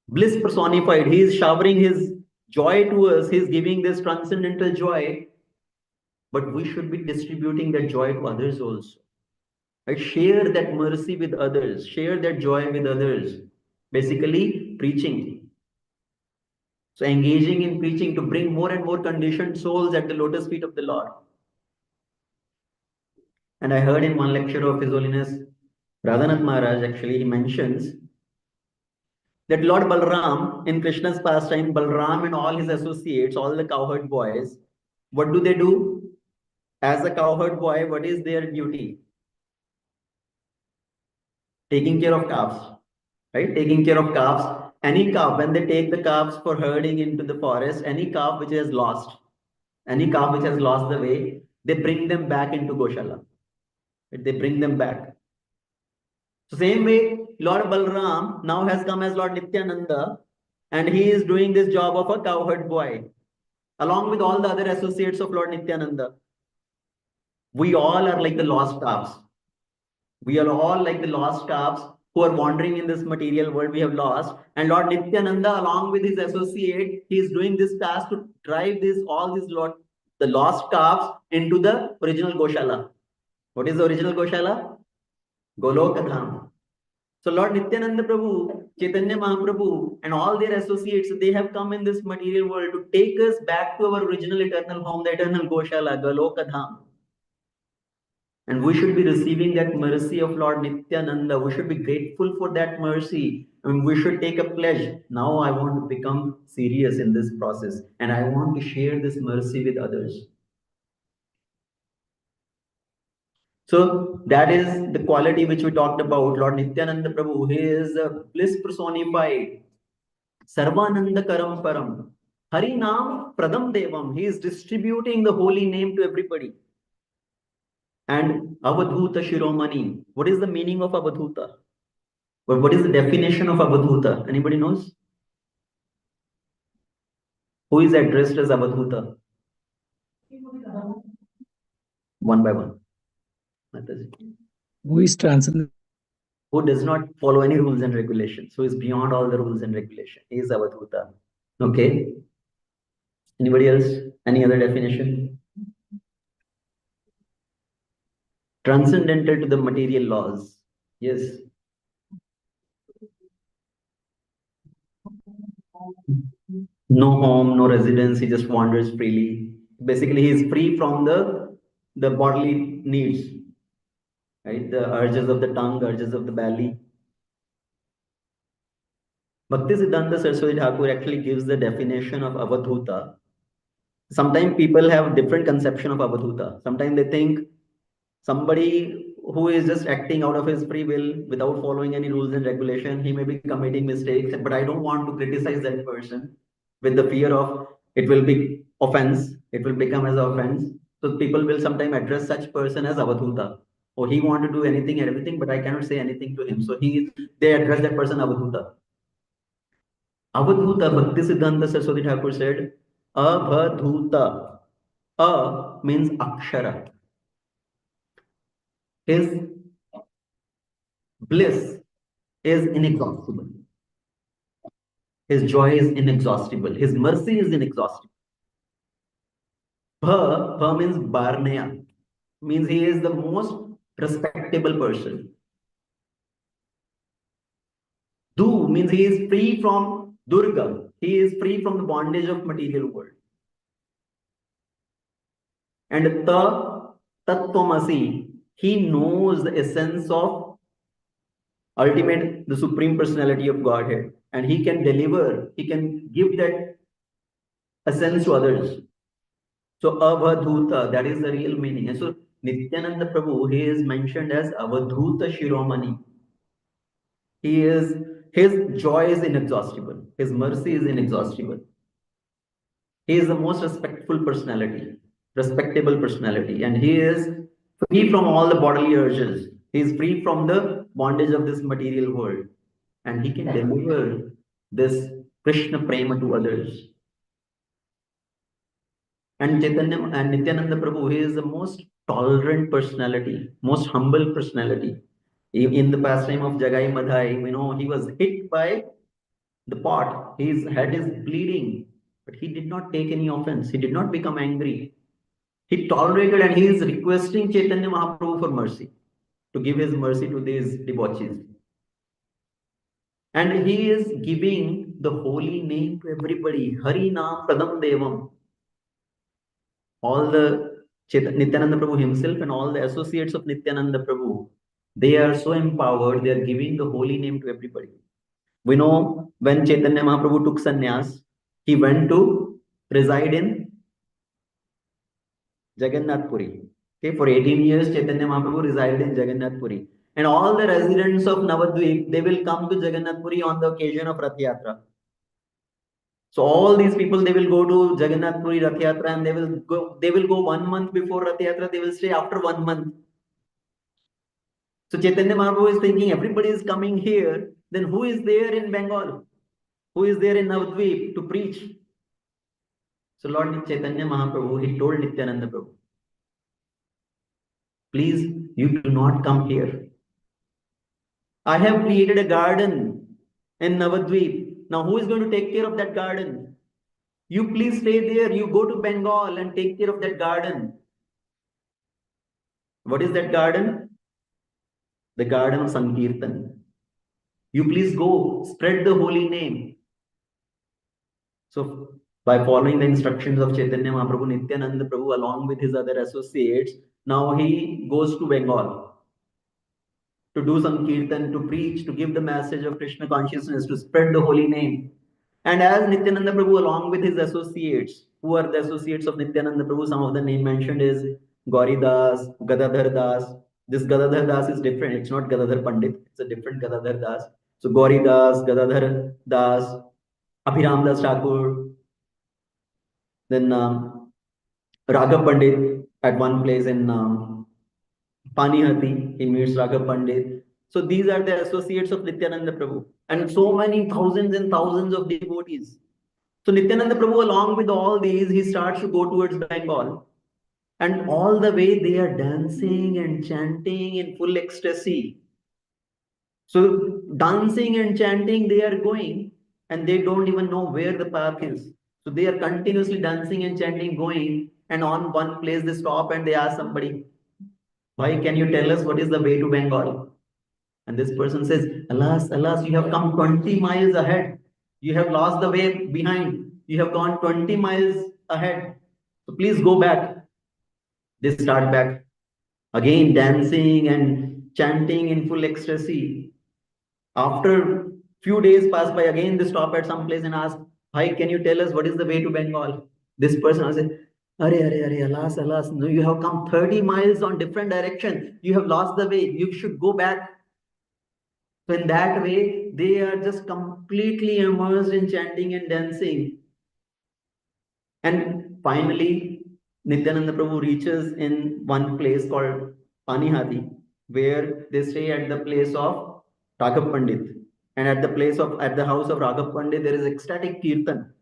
bliss personified. He is showering his joy to us. He is giving this transcendental joy, but we should be distributing that joy to others also. Right? Share that mercy with others. Share that joy with others. Basically, preaching. So engaging in preaching to bring more and more conditioned souls at the lotus feet of the Lord. And I heard in one lecture of His Holiness Radhanath Maharaj, actually, he mentions that Lord Balram, in Krishna's pastime, Balram and all his associates, all the cowherd boys, what do? As a cowherd boy, what is their duty? Taking care of calves, right? Taking care of calves. Any calf, when they take the calves for herding into the forest, any calf which has lost the way, they bring them back into Goshala. They bring them back. So same way, Lord Balram now has come as Lord Nityananda, and he is doing this job of a cowherd boy, along with all the other associates of Lord Nityananda. We all are like the lost calves. We are all like the lost calves who are wandering in this material world we have lost. And Lord Nityananda, along with his associate, he is doing this task to drive the lost calves into the original Goshala. What is the original Goshala? Golokadham. So Lord Nityananda Prabhu, Chaitanya Mahaprabhu, and all their associates, they have come in this material world to take us back to our original eternal home, the eternal Goshala, Golokadham. And we should be receiving that mercy of Lord Nityananda. We should be grateful for that mercy. And we should take a pledge. Now I want to become serious in this process. And I want to share this mercy with others. So that is the quality which we talked about. Lord Nityananda Prabhu, he is a bliss personified. Sarvananda Karam Param. Hari Nam Pradam Devam. He is distributing the holy name to everybody. And Avadhuta Shiromani. What is the meaning of Avadhuta? But what is the definition of Avadhuta? Anybody knows? Who is addressed as Avadhuta? One by one.
Who is transcendent?
Who does not follow any rules and regulations? Who is beyond all the rules and regulations? He is Avadhuta. Okay. Anybody else? Any other definition? Transcendental to the material laws. Yes. No home, no residence. He just wanders freely. Basically, he is free from the bodily needs. Right? The urges of the tongue, urges of the belly. Bhaktisiddhanta Saraswati Thakur actually gives the definition of Avadhuta. Sometimes people have different conception of Avadhuta. Sometimes they think somebody who is just acting out of his free will without following any rules and regulation, he may be committing mistakes, but I don't want to criticize that person with the fear of it will be offense, it will become as offense. So people will sometimes address such person as Avadhuta. Or he want to do anything and everything, but I cannot say anything to him. So they address that person Avadhuta. Avadhuta, Bhaktisiddhanta Saraswati Thakur said, Avadhuta. A means Akshara. His bliss is inexhaustible. His joy is inexhaustible. His mercy is inexhaustible. Bha means Barneya. Means he is the most respectable person. Du means he is free from Durga. He is free from the bondage of material world. And Ta, Tattvamasi, he knows the essence of ultimate, the supreme personality of Godhead. And he can deliver, he can give that essence to others. So Avadhuta, that is the real meaning. And so Nityananda Prabhu, he is mentioned as Avadhuta Shiromani. His joy is inexhaustible. His mercy is inexhaustible. He is the most respectful personality, respectable personality, and he is free from all the bodily urges. He is free from the bondage of this material world, and he can deliver this Krishna prema to others. And Chaitanya and Nityananda Prabhu, he is the most tolerant personality, most humble personality. In the pastime of Jagai Madhai, he was hit by the pot. His head is bleeding, but he did not take any offense. He did not become angry. He tolerated, and he is requesting Chaitanya Mahaprabhu for mercy, to give his mercy to these debauchees. And he is giving the holy name to everybody. Hari Nam Pradam Devam. All the Nityananda Prabhu himself and all the associates of Nityananda Prabhu, they are so empowered, they are giving the holy name to everybody. We know when Chaitanya Mahaprabhu took sannyas, he went to reside in Jagannath Puri. Okay, for 18 years, Chaitanya Mahaprabhu resided in Jagannath Puri. And all the residents of Navadvip, they will come to Jagannath Puri on the occasion of Rath Yatra. So all these people, they will go to Jagannath Puri Rath Yatra, and they will go 1 month before Rath Yatra, they will stay after 1 month. So Chaitanya Mahaprabhu is thinking, everybody is coming here, then who is there in Bengal? Who is there in Navadvip to preach? So Lord Chaitanya Mahaprabhu, he told Nityananda Prabhu, Please, you do not come here. I have created a garden in Navadvip. Now, who is going to take care of that garden? You please stay there. You go to Bengal and take care of that garden. What is that garden? The garden of Sankirtan. You please go, spread the holy name. So, by following the instructions of Chaitanya Mahaprabhu, Nityananda Prabhu, along with his other associates, now he goes to Bengal to do some kirtan, to preach, to give the message of Krishna consciousness, to spread the holy name. And as Nityananda Prabhu, along with his associates, who are the associates of Nityananda Prabhu, some of the name mentioned is Gauri Das, Gadadhar Das. This Gadadhar Das is different. It's not Gadadhar Pandit. It's a different Gadadhar Das. So Gauri Das, Gadadhar Das, Abhiram Das Thakur, then Raghav Pandit at one place in Panihati, he meets Raghav Pandit. So these are the associates of Nityananda Prabhu, and so many thousands and thousands of devotees. So Nityananda Prabhu, along with all these, he starts to go towards Bengal. And all the way they are dancing and chanting in full ecstasy. So dancing and chanting, they are going, and they don't even know where the path is. So they are continuously dancing and chanting, going, and on one place they stop and they ask somebody, why can you tell us what is the way to Bengal? And this person says, alas, alas, you have come 20 miles ahead. You have lost the way behind. You have gone 20 miles ahead. So please go back. They start back. Again, dancing and chanting in full ecstasy. After few days pass by, again they stop at some place and ask, hi, can you tell us what is the way to Bengal? This person says, alas, alas, no, you have come 30 miles on different direction. You have lost the way. You should go back. So in that way, they are just completely immersed in chanting and dancing. And finally, Nityananda Prabhu reaches in one place called Panihati, where they stay at the place of Raghav Pandit. And at the house of Raghav Pandit, there is ecstatic kirtan.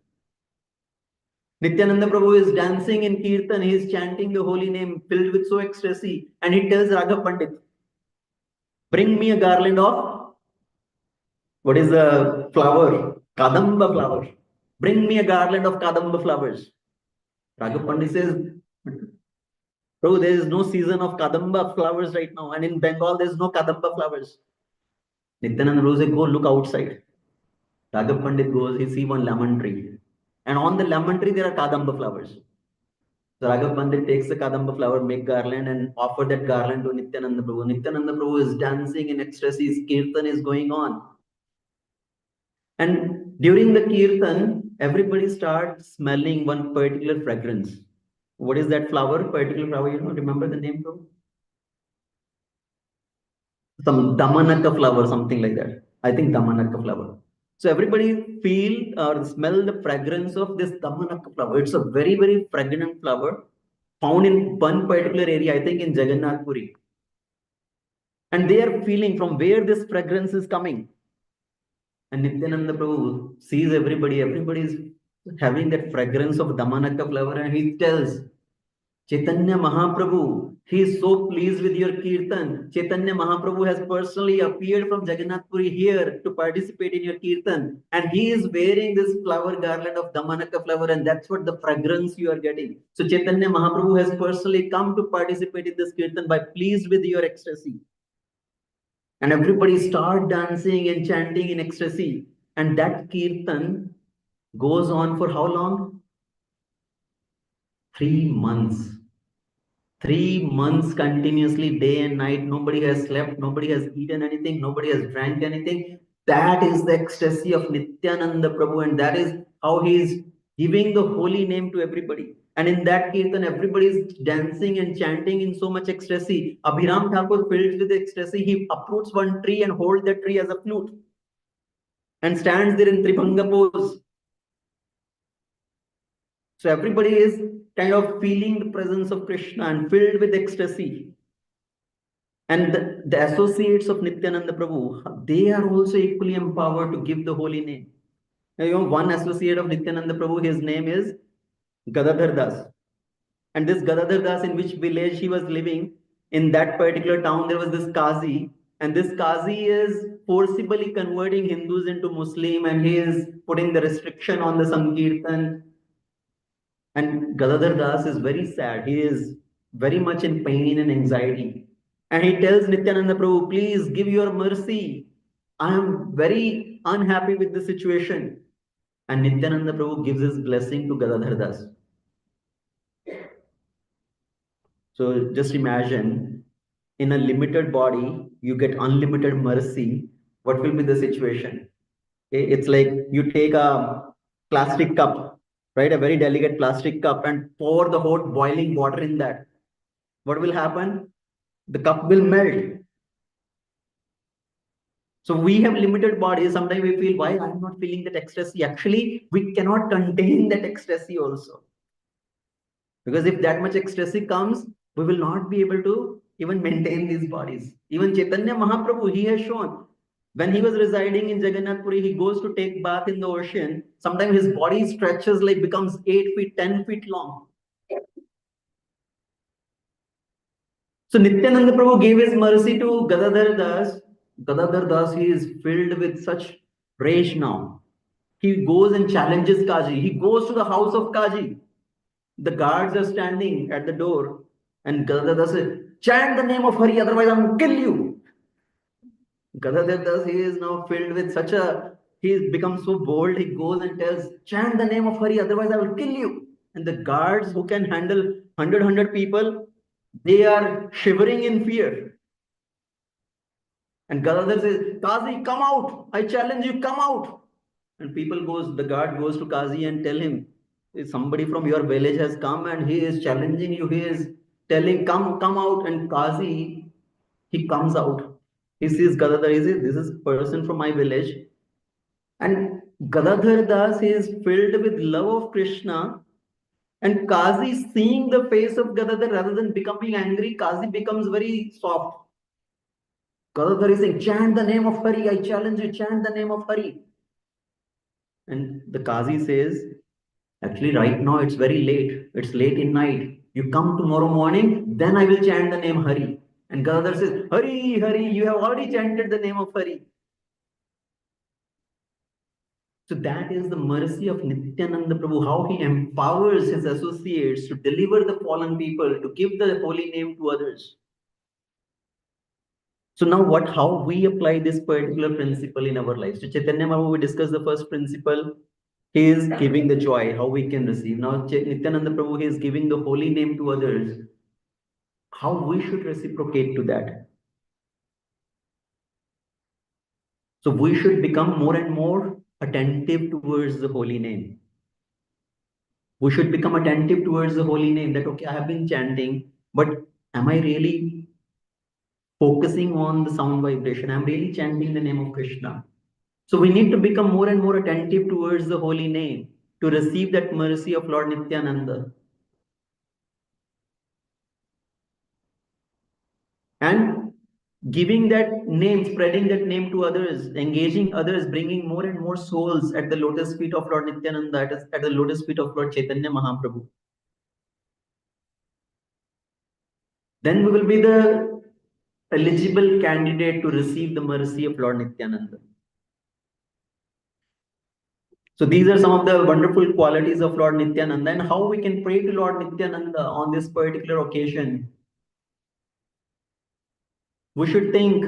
Nityananda Prabhu is dancing in kirtan, he is chanting the holy name filled with so ecstasy, and he tells Raghav Pandit, bring me a garland of, what is the flower? Kadamba flower. Bring me a garland of Kadamba flowers. Raghav Pandit says, bro, there is no season of Kadamba flowers right now, and in Bengal there is no Kadamba flowers. Nityananda Prabhu says, go look outside. Raghav Pandit goes, he sees one lemon tree. And on the lemon tree, there are Kadamba flowers. So Raghav Pandit takes the Kadamba flower, make garland, and offer that garland to Nityananda Prabhu. Nityananda Prabhu is dancing in ecstasy, his kirtan is going on. And during the kirtan, everybody starts smelling one particular fragrance. What is that flower? Particular flower, remember the name, bro? Some Damanaka flower, something like that. I think Damanaka flower. So everybody feel or smell the fragrance of this Damanaka flower. It's a very, very fragrant flower found in one particular area, I think in Jagannath Puri. And they are feeling from where this fragrance is coming. And Nityananda Prabhu sees everybody is having that fragrance of Damanaka flower, and he tells Chaitanya Mahaprabhu, he is so pleased with your kirtan. Chaitanya Mahaprabhu has personally appeared from Jagannath Puri here to participate in your kirtan. And he is wearing this flower garland of Damanaka flower, and that's what the fragrance you are getting. So Chaitanya Mahaprabhu has personally come to participate in this kirtan by pleased with your ecstasy. And everybody start dancing and chanting in ecstasy. And that kirtan goes on for how long? 3 months. 3 months continuously, day and night. Nobody has slept, nobody has eaten anything, nobody has drank anything. That is the ecstasy of Nityananda Prabhu, and that is how he is giving the holy name to everybody. And in that kirtan, everybody is dancing and chanting in so much ecstasy. Abhiram Thakur, filled with ecstasy, he uproots one tree and holds that tree as a flute and stands there in Tribhanga pose. So everybody is kind of feeling the presence of Krishna and filled with ecstasy. And the associates of Nityananda Prabhu, they are also equally empowered to give the holy name. One associate of Nityananda Prabhu, his name is Gadadhar Das. And this Gadadhar Das, in which village he was living, in that particular town there was this Qazi, and this Qazi is forcibly converting Hindus into Muslim, and he is putting the restriction on the Sankirtan. And Gadadhar Das is very sad. He is very much in pain and anxiety. And he tells Nityananda Prabhu, please give your mercy. I am very unhappy with the situation. And Nityananda Prabhu gives his blessing to Gadadhar Das. So just imagine, in a limited body, you get unlimited mercy. What will be the situation? It's like you take a plastic cup, right? A very delicate plastic cup, and pour the hot boiling water in that. What will happen? The cup will melt. So we have limited bodies. Sometimes we feel, why I'm not feeling that ecstasy? Actually, we cannot contain that ecstasy also. Because if that much ecstasy comes, we will not be able to even maintain these bodies. Even Chaitanya Mahaprabhu, he has shown, when he was residing in Jagannath Puri, he goes to take bath in the ocean. Sometimes his body stretches, like becomes 8 feet, 10 feet long. So Nityananda Prabhu gave his mercy to Gadadhar Das. Gadadhar Das, he is filled with such rage now. He goes and challenges Kaji. He goes to the house of Kaji. The guards are standing at the door, and Gadadhar says, chant the name of Hari, otherwise I will kill you. Gadadhar Das, he is now filled with such a, he has become so bold, he goes and tells, chant the name of Hari, otherwise I will kill you. And the guards who can handle 100 people, they are shivering in fear. And Gadadhar says, Kazi, come out. I challenge you, come out. And the guard goes to Kazi and tell him, somebody from your village has come and he is challenging you. He is telling, come out. And Kazi, he comes out. He sees Gadadhar, he says, this is a person from my village. And Gadadhar Das is filled with love of Krishna. And Kazi, seeing the face of Gadadhar, rather than becoming angry, Kazi becomes very soft. Gadadhar is saying, chant the name of Hari. I challenge you, chant the name of Hari. And the Qazi says, actually, right now it's very late. It's late in night. You come tomorrow morning, then I will chant the name Hari. And Gadadhar says, Hari, Hari, you have already chanted the name of Hari. So that is the mercy of Nityananda Prabhu, how he empowers his associates to deliver the fallen people, to give the holy name to others. So now how we apply this particular principle in our lives? So Chaitanya Mahaprabhu, we discussed the first principle. He is giving the joy, how we can receive. Now Nityananda Prabhu, he is giving the holy name to others. How we should reciprocate to that. So we should become more and more attentive towards the holy name. We should become attentive towards the holy name, that, okay, I have been chanting, but am I really focusing on the sound vibration? I'm really chanting the name of Krishna. So we need to become more and more attentive towards the holy name to receive that mercy of Lord Nityananda. And giving that name, spreading that name to others, engaging others, bringing more and more souls at the lotus feet of Lord Nityananda, at the lotus feet of Lord Chaitanya Mahaprabhu. Then we will be the eligible candidate to receive the mercy of Lord Nityananda. So these are some of the wonderful qualities of Lord Nityananda, and how we can pray to Lord Nityananda on this particular occasion. We should think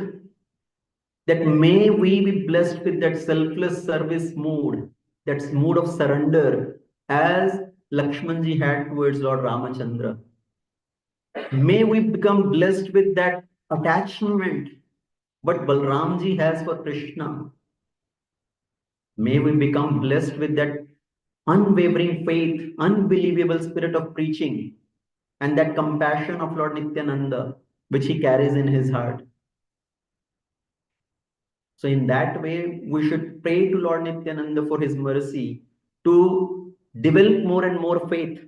that may we be blessed with that selfless service mood, that mood of surrender, as Lakshmanji had towards Lord Ramachandra. May we become blessed with that attachment what Balramji has for Krishna. May we become blessed with that unwavering faith, unbelievable spirit of preaching, and that compassion of Lord Nityananda, which he carries in his heart. So in that way, we should pray to Lord Nityananda for his mercy to develop more and more faith.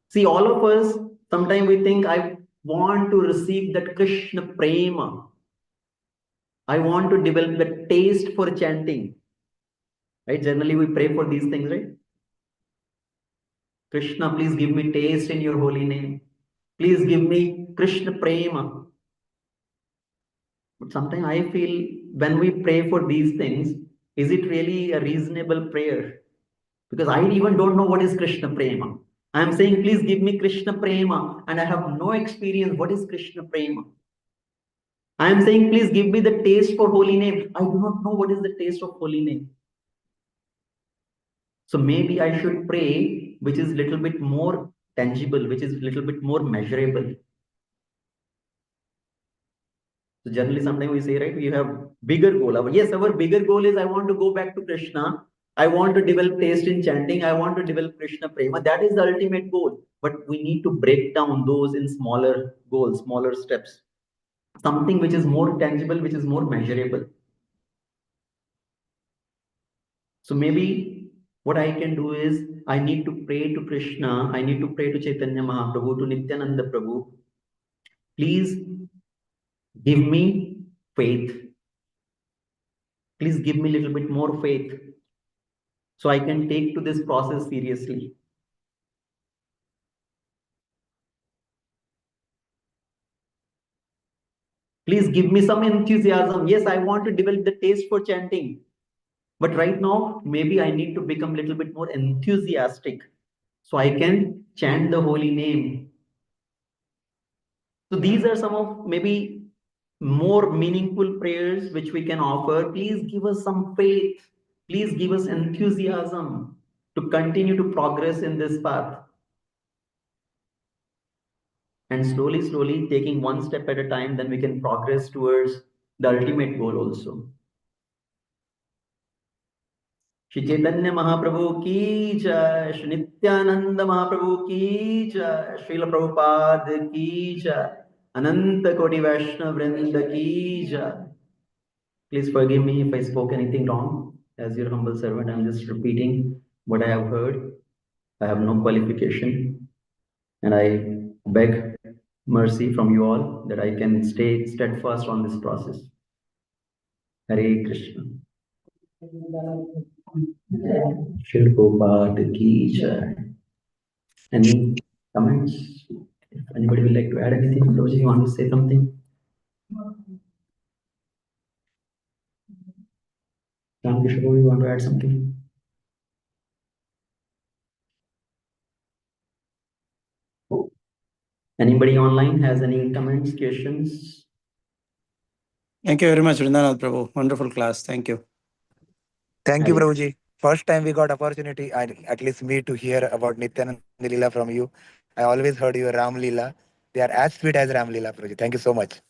See, all of us, sometimes we think, I want to receive that Krishna prema. I want to develop the taste for chanting. Right? Generally, we pray for these things, right? Krishna, please give me taste in your holy name. Please give me Krishna prema. But sometimes I feel when we pray for these things, is it really a reasonable prayer? Because I even don't know what is Krishna Prema. I am saying, please give me Krishna Prema, and I have no experience. What is Krishna Prema? I am saying, please give me the taste for holy name. I do not know what is the taste of holy name. So maybe I should pray, which is little bit more tangible, which is little bit more measurable. So generally, sometimes we say, right, we have bigger goal. Yes, our bigger goal is I want to go back to Krishna. I want to develop taste in chanting. I want to develop Krishna prema. That is the ultimate goal. But we need to break down those in smaller goals, smaller steps. Something which is more tangible, which is more measurable. So maybe what I can do is I need to pray to Krishna. I need to pray to Chaitanya Mahaprabhu, to Nityananda Prabhu. Please give me faith. Please give me a little bit more faith so I can take to this process seriously. Please give me some enthusiasm. Yes, I want to develop the taste for chanting. But right now, maybe I need to become a little bit more enthusiastic so I can chant the holy name. So these are some of maybe more meaningful prayers which we can offer. Please give us some faith. Please give us enthusiasm to continue to progress in this path. And slowly, slowly, taking one step at a time, then we can progress towards the ultimate goal also. Shri Chaitanya Mahaprabhu की जय, श्री नित्यानंद महाप्रभु की जय, श्रील प्रभुपाद की जय, अनंत कोटि वैष्णव वृंद की जय. Please forgive me if I spoke anything wrong. As your humble servant, I'm just repeating what I have heard. I have no qualification, and I beg mercy from you all that I can stay steadfast on this process. Hare Krishna. Shri Prabhupada ki jai. Any comments? If anybody would like to add anything, Prabhuji, you want to say something? Ramkrishna, you want to add something? Anybody online has any comments, questions?
Thank you very much, Vrindanath Prabhu. Wonderful class. Thank you.
Thank you, Prabhuji. First time we got opportunity, at least me, to hear about Nityananda Leela from you. I always heard your Ram Leela. They are as sweet as Ram Leela, Prabhuji. Thank you so much.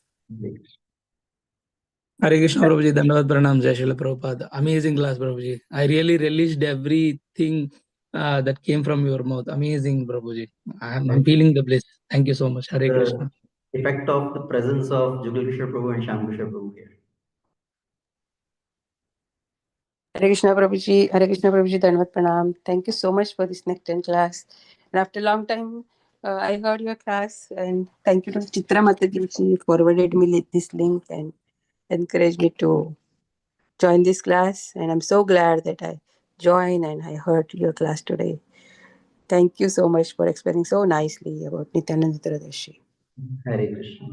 Hare Krishna Prabhuji, Dandavad Pranam, Jai Srila Prabhupada. Amazing class, Prabhuji. I really relished everything that came from your mouth. Amazing, Prabhuji. I'm feeling the bliss. Thank you so much. Hare Krishna.
Effect of the presence of Jugal Krishna Prabhu and Shyam Krishna Prabhu here.
Hare Krishna Prabhuji, Dandavad Pranam. Thank you so much for this next class. And after a long time, I heard your class, and thank you to Chitra Mataji. She forwarded me this link and encouraged me to join this class. And I'm so glad that I joined and I heard your class today. Thank you so much for explaining so nicely about Nityananda Tridashi.
Hare Krishna.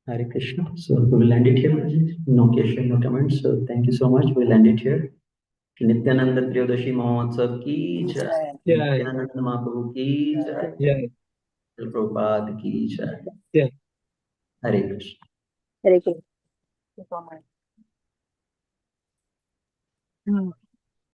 Hare Krishna. So we will end it here. No question, no comments. So thank you so much. We'll end it here. Nityananda Triyodashi Mahotsav ki jai. Nityananda Mahaprabhu ki jai. Prabhupada ki jai. Hare Krishna.
Hare Krishna. Thank you so much.